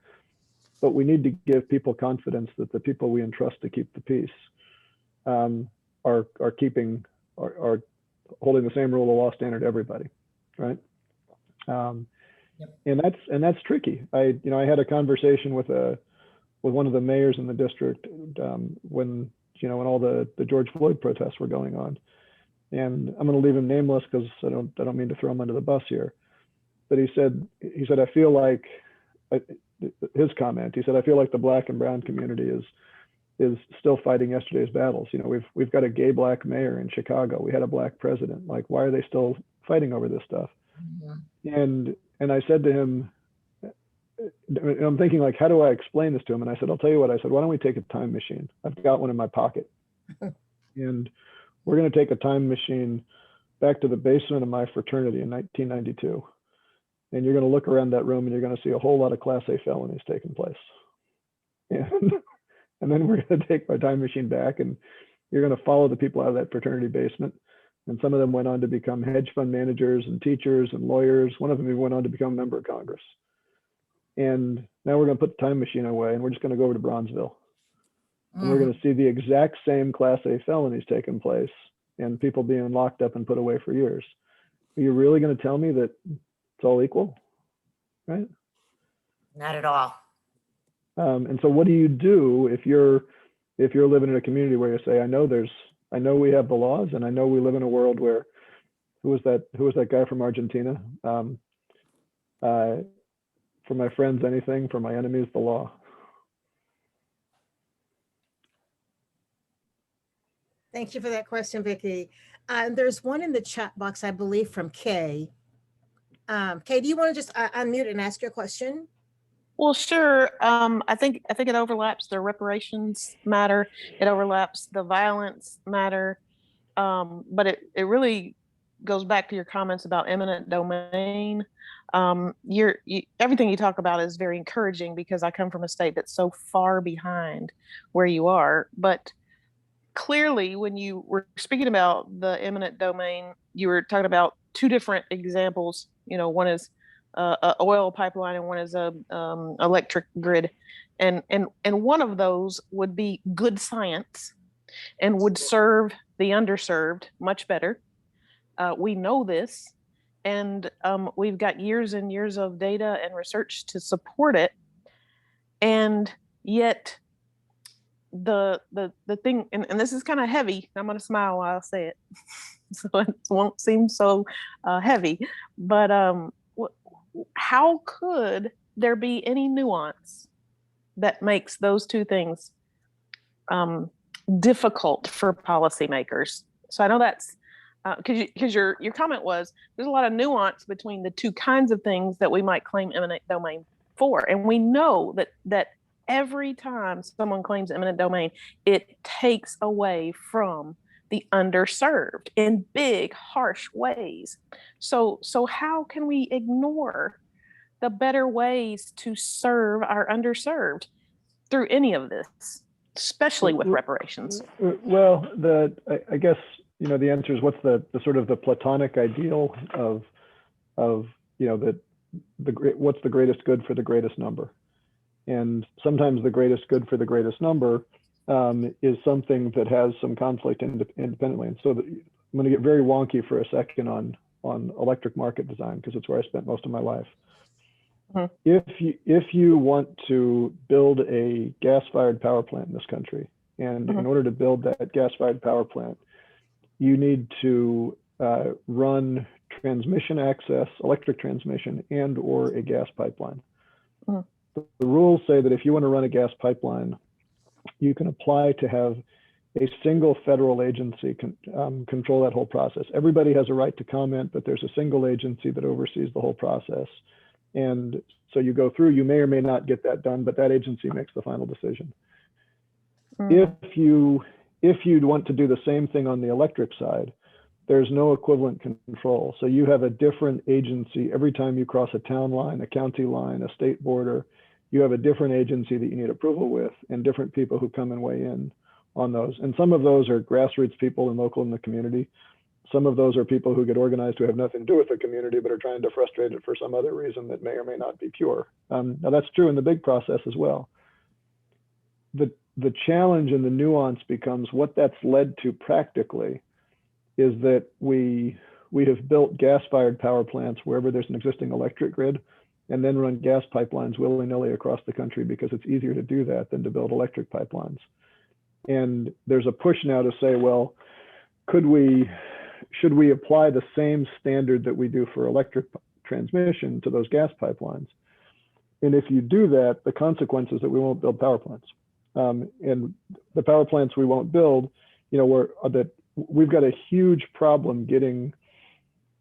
But we need to give people confidence that the people we entrust to keep the peace are holding the same rule of law standard to everybody, right? And that's tricky. I had a conversation with one of the mayors in the district when all the George Floyd protests were going on. And I'm going to leave him nameless because I don't mean to throw him under the bus here. But he said I feel like his comment. He said I feel like the Black and brown community is still fighting yesterday's battles. We've got a gay Black mayor in Chicago. We had a Black president. Like, why are they still fighting over this stuff? Mm-hmm. And I said to him, I'm thinking, like, how do I explain this to him? And I said, I'll tell you what. I said, why don't we take a time machine? I've got one in my pocket, and we're going to take a time machine back to the basement of my fraternity in 1992. And you're going to look around that room and you're going to see a whole lot of Class A felonies taking place. And then we're going to take my time machine back and you're going to follow the people out of that fraternity basement. And some of them went on to become hedge fund managers and teachers and lawyers. One of them even went on to become a member of Congress. And now we're going to put the time machine away and we're just going to go over to Bronzeville. And we're going to see the exact same Class A felonies taking place and people being locked up and put away for years. Are you really going to tell me that it's all equal? Right?
Not at all.
And so what do you do if you're living in a community where you say, I know we have the laws and I know we live in a world where, who was that guy from Argentina? For my friends, anything, for my enemies, the law.
Thank you for that question, Vicki. There's one in the chat box, I believe, from Kay. Kay, do you want to just unmute and ask your question?
Well, sure. I think it overlaps the reparations matter. It overlaps the violence matter. But it really goes back to your comments about eminent domain. Everything you talk about is very encouraging because I come from a state that's so far behind where you are. But clearly, when you were speaking about the eminent domain, you were talking about two different examples. One is a oil pipeline and one is a electric grid, and one of those would be good science and would serve the underserved much better. We know this, and we've got years and years of data and research to support it, and yet the thing, and this is kind of heavy. I'm going to smile while I say it, so it won't seem so heavy. But how could there be any nuance that makes those two things difficult for policymakers? So I know that's because your comment was there's a lot of nuance between the two kinds of things that we might claim eminent domain for, and we know that every time someone claims eminent domain, it takes away from the underserved in big, harsh ways. So how can we ignore the better ways to serve our underserved through any of this, especially with reparations?
Well, I guess, the answer is what's the sort of the Platonic ideal of what's the greatest good for the greatest number. And sometimes the greatest good for the greatest number is something that has some conflict independently. And so I'm going to get very wonky for a second on electric market design, because it's where I spent most of my life. Mm-hmm. If you want to build a gas-fired power plant in this country, and mm-hmm. in order to build that gas-fired power plant, you need to run transmission access, electric transmission, and or a gas pipeline. Mm-hmm. The rules say that if you want to run a gas pipeline, you can apply to have a single federal agency control that whole process. Everybody has a right to comment, but there's a single agency that oversees the whole process. And so you go through, you may or may not get that done, but that agency makes the final decision. Mm. If you'd want to do the same thing on the electric side, there's no equivalent control. So you have a different agency every time you cross a town line, a county line, a state border. You have a different agency that you need approval with, and different people who come and weigh in on those. And some of those are grassroots people and local in the community. Some of those are people who get organized who have nothing to do with the community, but are trying to frustrate it for some other reason that may or may not be pure. Now that's true in the big process as well. The challenge and the nuance becomes what that's led to practically is that we have built gas-fired power plants wherever there's an existing electric grid, and then run gas pipelines willy-nilly across the country because it's easier to do that than to build electric pipelines. And there's a push now to say, well, should we apply the same standard that we do for electric transmission to those gas pipelines? And if you do that, the consequence is that we won't build power plants. And the power plants we won't build, we've got a huge problem getting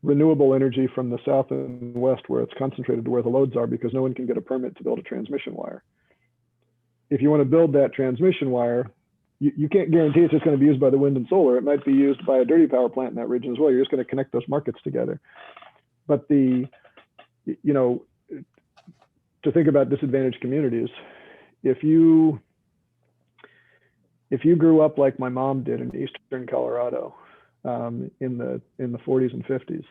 renewable energy from the south and west where it's concentrated to where the loads are, because no one can get a permit to build a transmission wire. If you want to build that transmission wire, you can't guarantee it's just going to be used by the wind and solar. It might be used by a dirty power plant in that region as well. You're just going to connect those markets together. But to think about disadvantaged communities, if you grew up like my mom did in eastern Colorado in the 40s and 50s,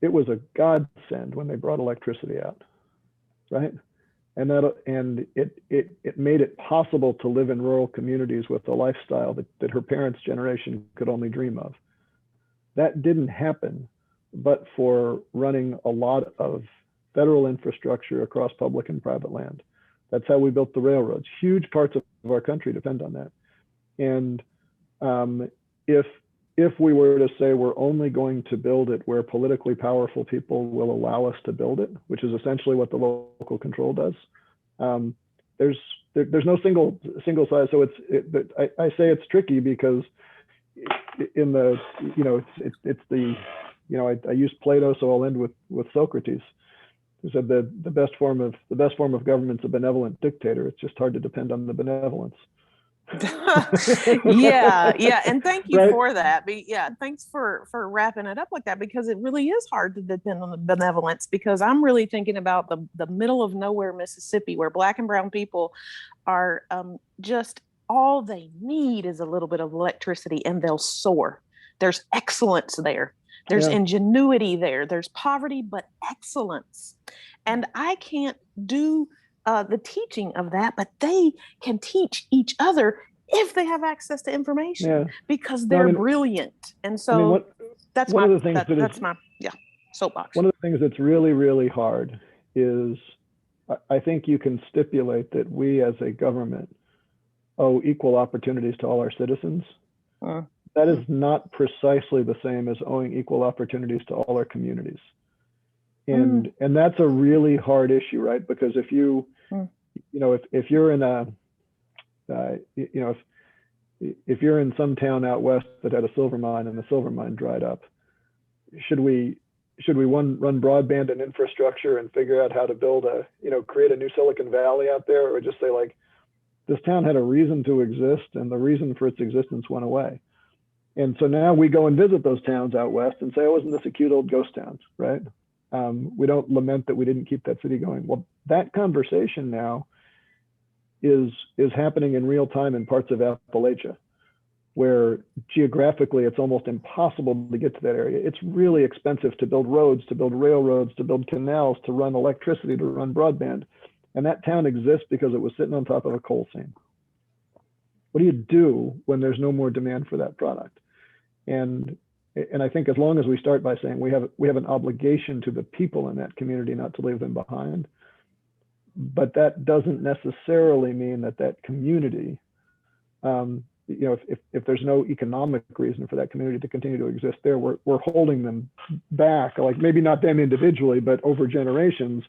it was a godsend when they brought electricity out, right? And it made it possible to live in rural communities with a lifestyle that her parents' generation could only dream of. That didn't happen, but for running a lot of federal infrastructure across public and private land. That's how we built the railroads. Huge parts of our country depend on that. And if we were to say we're only going to build it where politically powerful people will allow us to build it, which is essentially what the local control does, there's no single size. So I say it's tricky because in the I use Plato, so I'll end with Socrates, who said that the best form of government's a benevolent dictator. It's just hard to depend on the benevolence.
yeah, and thank you
Right?
for that. Thanks for wrapping it up like that, because it really is hard to depend on the benevolence, because I'm really thinking about the middle of nowhere Mississippi, where Black and brown people are just all they need is a little bit of electricity and they'll soar. There's excellence there. There's ingenuity there. There's poverty, but excellence. And I can't do the teaching of that, but they can teach each other if they have access to information, because they're brilliant. And so that's my soapbox.
One of the things that's really, really hard is I think you can stipulate that we as a government owe equal opportunities to all our citizens. That is not precisely the same as owing equal opportunities to all our communities. And that's a really hard issue, right? Because if if you're in if you're in some town out west that had a silver mine and the silver mine dried up, should we run broadband and infrastructure and figure out how to build create a new Silicon Valley out there, or just say, like, this town had a reason to exist and the reason for its existence went away? And so now we go and visit those towns out west and say, oh, isn't this a cute old ghost town, right? We don't lament that we didn't keep that city going. Well, that conversation now is happening in real time in parts of Appalachia, where geographically it's almost impossible to get to that area. It's really expensive to build roads, to build railroads, to build canals, to run electricity, to run broadband. And that town exists because it was sitting on top of a coal seam. What do you do when there's no more demand for that product? And I think as long as we start by saying we have an obligation to the people in that community not to leave them behind, but that doesn't necessarily mean that community, if there's no economic reason for that community to continue to exist there, we're holding them back, like maybe not them individually, but over generations,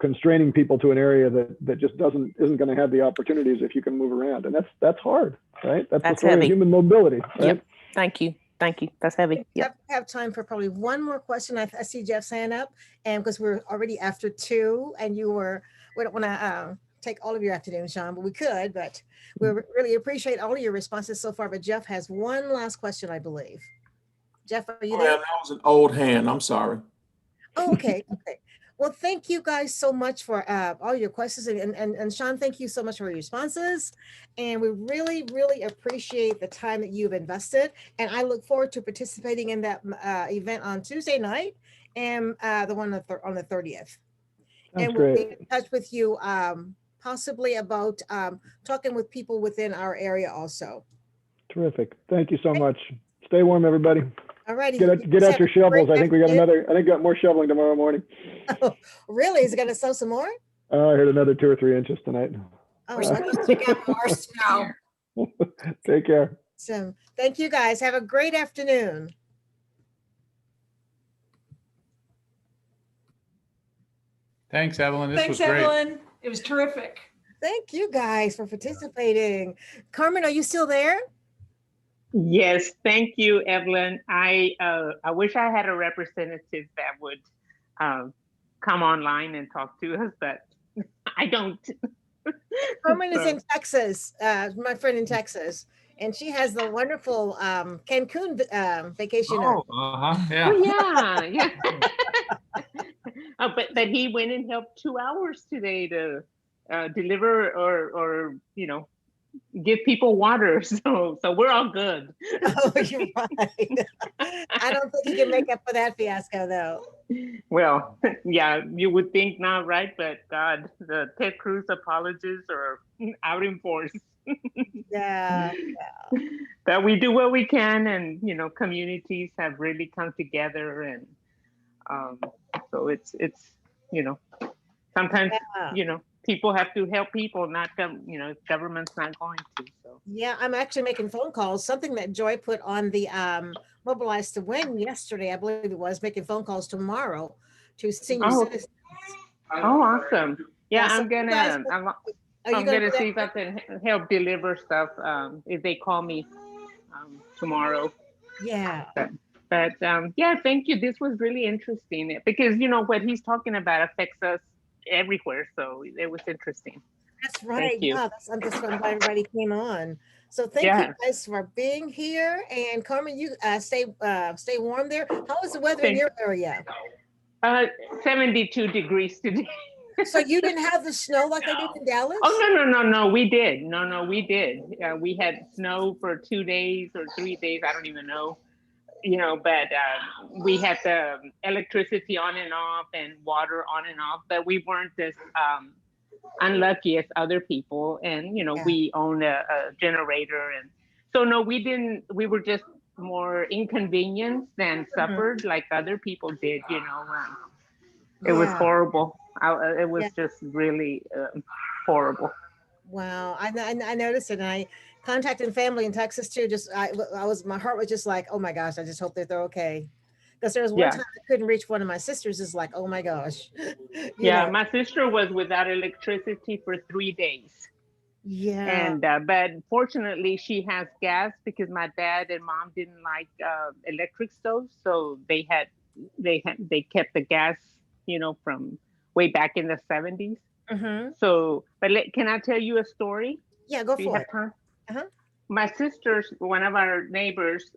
constraining people to an area that just isn't going to have the opportunities if you can move around. And that's hard, right? That's the story of human mobility, right? Yep.
Thank you. That's heavy.
Yep. I have time for probably one more question. I see Jeff's hand up, and because we're already after 2, and we don't want to take all of your afternoon, Sean, but we could. But we really appreciate all of your responses so far. But Jeff has one last question, I believe. Jeff, are you there?
That was an old hand. I'm sorry.
Oh, okay. Okay. Well, thank you guys so much for all your questions. And Sean, thank you so much for your responses. And we really, really appreciate the time that you've invested. And I look forward to participating in that event on Tuesday night and the one on the 30th.
Sounds
And we'll be
great.
in touch with you possibly about talking with people within our area also.
Terrific. Thank you so much. Stay warm, everybody.
All righty.
Get out your shovels. I think we got more shoveling tomorrow morning.
Oh, really? Is it going to snow some more?
I heard another 2 or 3 inches tonight.
We're supposed to get more snow.
Take care.
So thank you guys. Have a great afternoon.
Thanks, Evelyn. This
Thanks,
was great.
Evelyn. It was terrific.
Thank you guys for participating. Carmen, are you still there?
Yes, thank you, Evelyn. I wish I had a representative that would come online and talk to us, but I don't.
Carmen is in Texas, my friend in Texas, and she has the wonderful Cancun vacation.
Oh, yeah.
Oh, yeah, yeah. But he went and helped 2 hours today to deliver or give people water. So we're all good.
Oh, you're right. I don't think he can make up for that fiasco, though.
Well, yeah, you would think not, right? But God, the Ted Cruz apologies are out in force.
Yeah.
But we do what we can, and communities have really come together, and so it's sometimes people have to help people, not government's not going to. So
Yeah, I'm actually making phone calls. Something that Joy put on the Mobilize to Win yesterday, I believe it was, making phone calls tomorrow to senior citizens.
Oh, awesome! Yeah,
So
I'm gonna see if I can help deliver stuff if they call me tomorrow.
Yeah.
But yeah, thank you. This was really interesting because what he's talking about affects us everywhere. So it was interesting.
That's right.
Thank you.
Yeah, I'm just glad everybody came on. So thank you guys for being here. And Carmen, you stay warm there. How is the weather in your area?
72 degrees today.
So you didn't have the snow like they did in Dallas?
Oh, no, we did. No, we did. We had snow for 2 days or 3 days. I don't even know. But we had the electricity on and off and water on and off, but we weren't as unlucky as other people. And, we own a generator. And so, no, we didn't, we were just more inconvenienced than suffered like other people did, It was horrible. It was just really horrible.
Wow. I noticed it, and I contacted family in Texas too. My heart was just like, oh my gosh, I just hope that they're okay. Because there was one time I couldn't reach one of my sisters. It's like, oh my gosh.
My sister was without electricity for 3 days.
Yeah.
And but fortunately she has gas because my dad and mom didn't like electric stoves, so they kept the gas, from way back in the 70s.
Mm-hmm.
So, but can I tell you a story?
Yeah, go for it.
My sister's, one of our neighbors,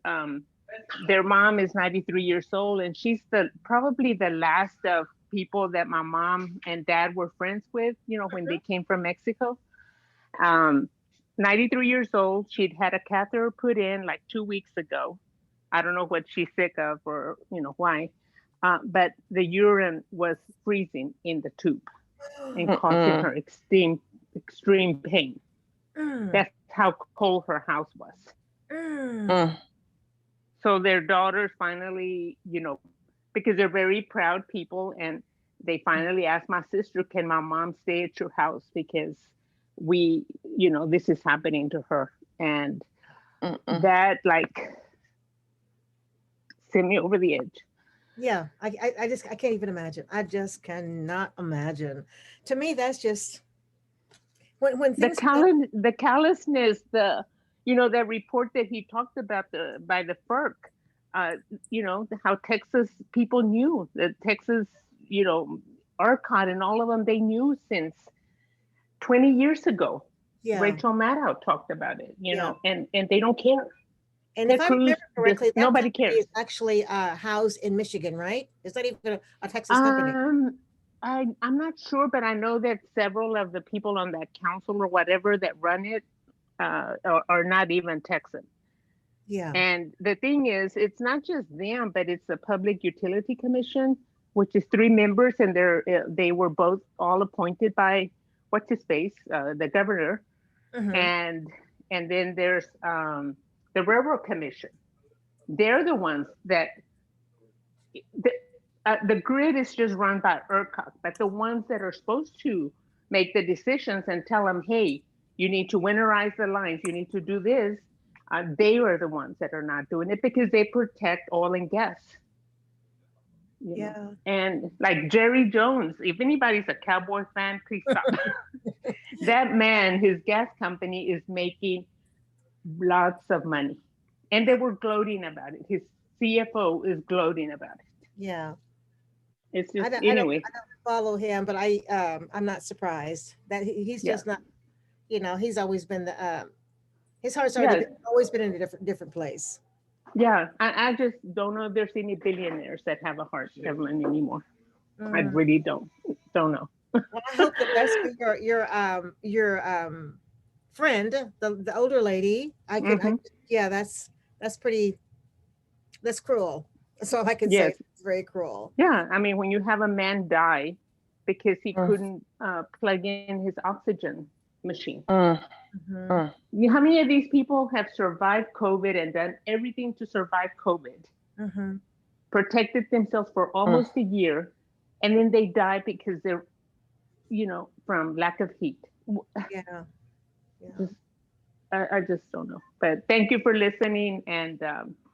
their mom is 93 years old, and she's probably the last of people that my mom and dad were friends with, when they came from Mexico. 93 years old. She'd had a catheter put in like 2 weeks ago. I don't know what she's sick of or, why. But the urine was freezing in the tube and causing her extreme pain. That's how cold her house was. So their daughters finally, because they're very proud people, and they finally asked my sister, can my mom stay at your house? Because this is happening to her. And that sent me over the edge.
Yeah, I can't even imagine. I just cannot imagine. To me, that's just when things
the callousness, that report that he talked about by the FERC, how Texas people knew that Texas, ERCOT and all of them, they knew since 20 years ago.
Yeah.
Rachel Maddow talked about it, and they don't care.
And if I remember correctly, that
nobody cares.
Is actually housed in Michigan, right? Is that even a Texas company?
I'm not sure, but I know that several of the people on that council or whatever that run it are not even Texan.
Yeah.
And the thing is, it's not just them, but it's the Public Utility Commission, which is 3 members, and they were both all appointed by what's his face, the governor, and then there's the Railroad Commission. They're the ones that the grid is just run by ERCOT, but the ones that are supposed to make the decisions and tell them, hey, you need to winterize the lines, you need to do this, they are the ones that are not doing it because they protect oil and gas. You know? And like Jerry Jones, if anybody's a Cowboy fan, please stop. That man, his gas company is making lots of money. And they were gloating about it. His CFO is gloating about it.
Yeah.
It's just,
I
anyway.
don't follow him, but I'm not surprised that he's just not, you know, he's always been the, his heart's always been in a different place.
Yeah, I just don't know if there's any billionaires that have a heart, Evelyn, anymore. I really don't know.
Well, I hope the best for your friend, the older lady. Yeah, that's cruel. That's all I can say. It's very cruel.
Yeah, I mean, when you have a man die because he couldn't plug in his oxygen machine. How many of these people have survived COVID and done everything to survive COVID, protected themselves for almost a year, and then they die because they're, you know, from lack of heat. I just don't know. But thank you for listening. And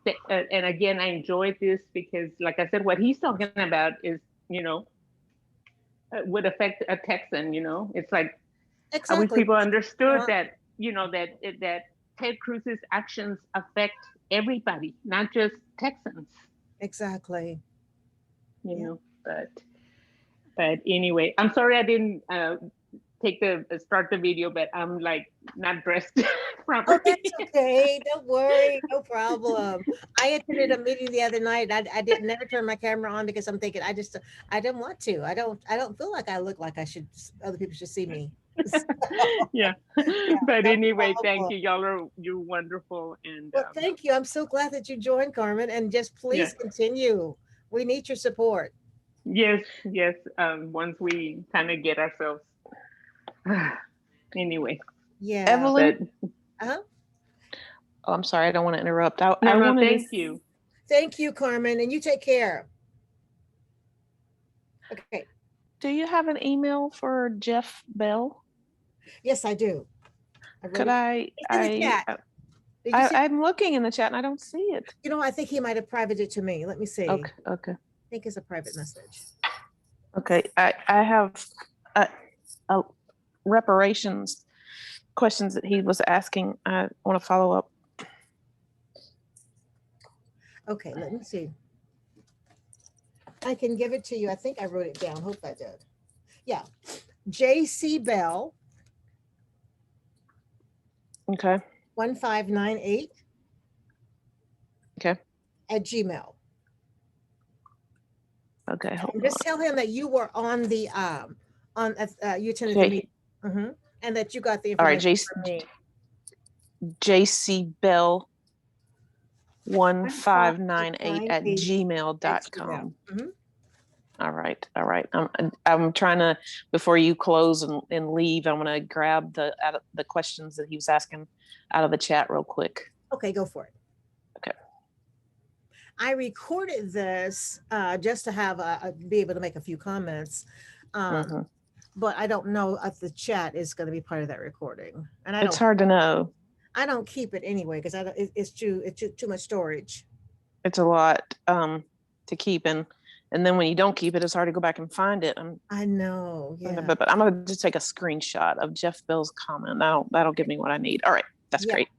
again, I enjoyed this because, like I said, what he's talking about is, you know, would affect a Texan. You know, it's like, I wish people understood that, you know, that Ted Cruz's actions affect everybody, not just Texans.
Exactly.
You know, but anyway, I'm sorry I didn't start the video, but I'm like not dressed properly.
Oh, that's okay. Don't worry. No problem. I attended a meeting the other night. I didn't never turn my camera on because I'm thinking I didn't want to. I don't feel like I look like I should. Other people should see me.
Yeah. But anyway, thank you. You're wonderful. And
well, thank you. I'm so glad that you joined, Carmen. And just please continue. We need your support.
Yes. Once we kind of get ourselves. Anyway.
Yeah.
Evelyn. Oh, I'm sorry. I don't want to interrupt.
Thank you.
Thank you, Carmen. And you take care. Okay.
Do you have an email for Jeff Bell?
Yes, I do.
I'm looking in the chat and I don't see it.
You know, I think he might have privated it to me. Let me see.
Okay.
I think it's a private message.
Okay. I have reparations questions that he was asking. I want to follow up.
Okay, let me see. I can give it to you. I think I wrote it down. Hope I did. Yeah. J.C. Bell.
Okay.
1598.
Okay.
At Gmail.
Okay.
Just tell him that you were on the you attended the meeting, and that you got the information from me.
JC Bell 1598 at gmail.com. All right. I'm trying to, before you close and leave, I'm going to grab the questions that he was asking out of the chat real quick.
Okay, go for it.
Okay.
I recorded this just to have be able to make a few comments, but I don't know if the chat is going to be part of that recording. And
it's hard to know.
I don't keep it anyway because it's too much storage.
It's a lot to keep, and then when you don't keep it, it's hard to go back and find it.
I know, yeah.
But I'm going to just take a screenshot of Jeff Bell's comment. That'll give me what I need. All right, that's great.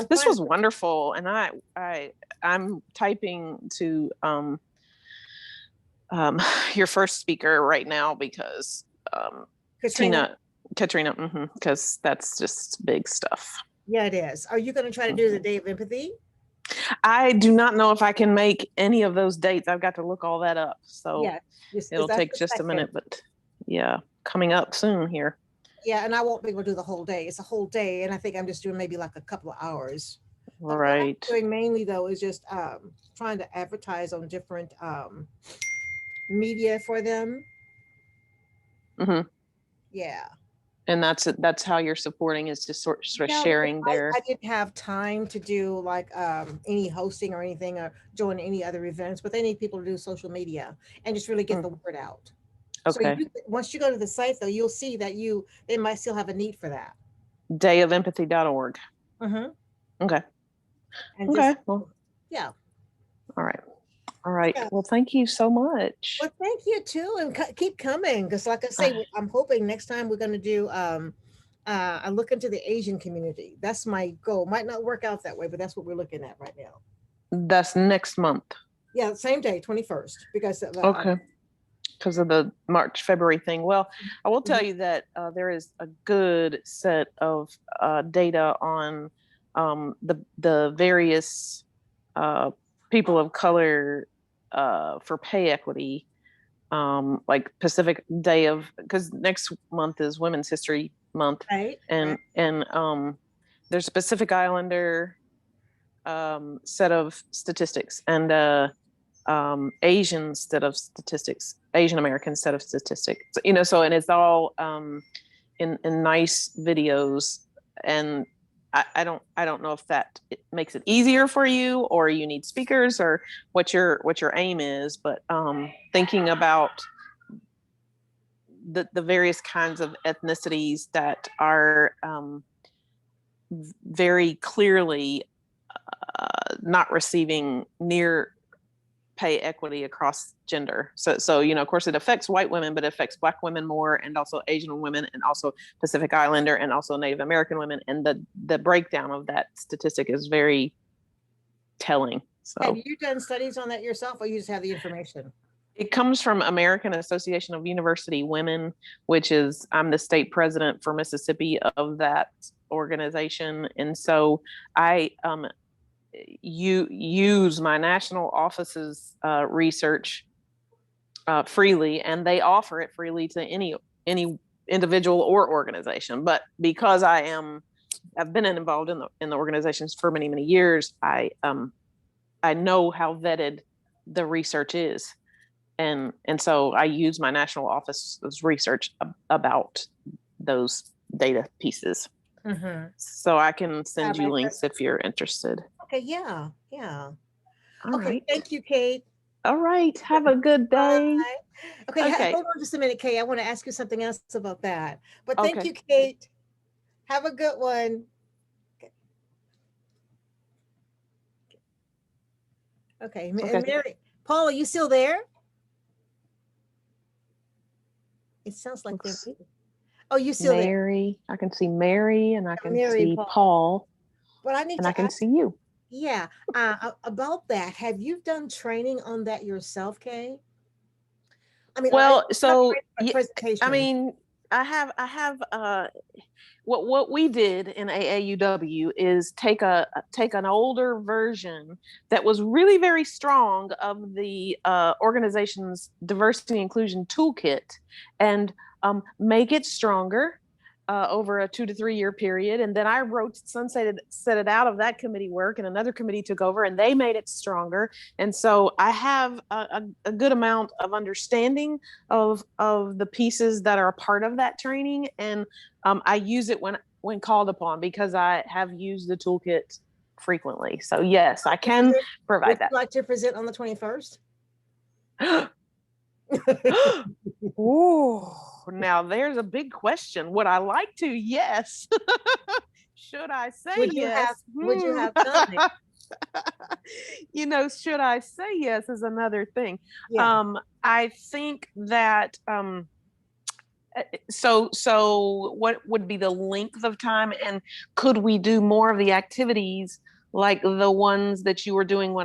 This was wonderful, and I'm typing to your first speaker right now because Katrina, because that's just big stuff.
Yeah, it is. Are you going to try to do the Day of Empathy?
I do not know if I can make any of those dates. I've got to look all that up. So
Yeah,
it'll take just a minute, but yeah, coming up soon here.
Yeah, and I won't be able to do the whole day. It's a whole day, and I think I'm just doing maybe like a couple of hours. But what I'm doing mainly though is just trying to advertise on different media for them.
Mm-hmm.
Yeah.
And that's how you're supporting, is just sort of sharing their.
I didn't have time to do like any hosting or anything or join any other events, but they need people to do social media and just really get the word out.
Okay.
So once you go to the site though, you'll see that they might still have a need for that.
Dayofempathy.org.
Mm-hmm.
Okay.
And
okay.
Just,
well,
yeah.
All right. All right.
Yeah.
Well, thank you so much.
Well, thank you too, and keep coming, because like I say, I'm hoping next time we're going to do I look into the Asian community. That's my goal. Might not work out that way, but that's what we're looking at right now.
That's next month.
Yeah, same day, 21st, because of,
okay. Because of the March-February thing. Well, I will tell you that there is a good set of data on the various people of color for pay equity, like Pacific Day of, because next month is Women's History Month,
right?
And there's a Pacific Islander set of statistics and Asian set of statistics, Asian American set of statistics. So and it's all in nice videos, and I don't know if that makes it easier for you, or you need speakers, or what your aim is, but thinking about the various kinds of ethnicities that are very clearly not receiving near pay equity across gender. So of course it affects white women, but it affects Black women more, and also Asian women, and also Pacific Islander, and also Native American women. And the breakdown of that statistic is very telling. So
have you done studies on that yourself, or you just have the information?
It comes from American Association of University Women, which is, I'm the state president for Mississippi of that organization. And so I use my national office's research freely, and they offer it freely to any individual or organization. But because I've been involved in the organizations for many, many years, I know how vetted the research is. And so I use my national office's research about those data pieces.
Mm-hmm.
So I can send you links if you're interested.
Okay, yeah.
All
okay,
right.
thank you, Kate.
All right, have a good day.
Bye. Okay, hold on just a minute, Kate. I want to ask you something else about that. But thank you, Kate. Have a good one. Okay, and Mary, Paul, are you still there? It sounds like they're. Oh, you still
Mary, there? I can see Mary, and I can see
Paul.
Paul.
But I need to
I can see you.
Yeah, about that. Have you done training on that yourself, Kay? I mean,
well, so
presentation.
I mean, I have what we did in AAUW is take an older version that was really very strong of the organization's diversity inclusion toolkit, and make it stronger over a 2 to 3 year period. And then I sunsetted it out of that committee work, and another committee took over, and they made it stronger. And so I have a good amount of understanding of the pieces that are a part of that training. And I use it when called upon, because I have used the toolkit frequently. So yes, I can provide that.
Would you like to present on the 21st?
Oh, now there's a big question. Would I like to? Yes. Should I say yes?
Would you have time?
Should I say yes is another thing.
Yeah.
I think that so what would be the length of time, and could we do more of the activities like the ones that you were doing when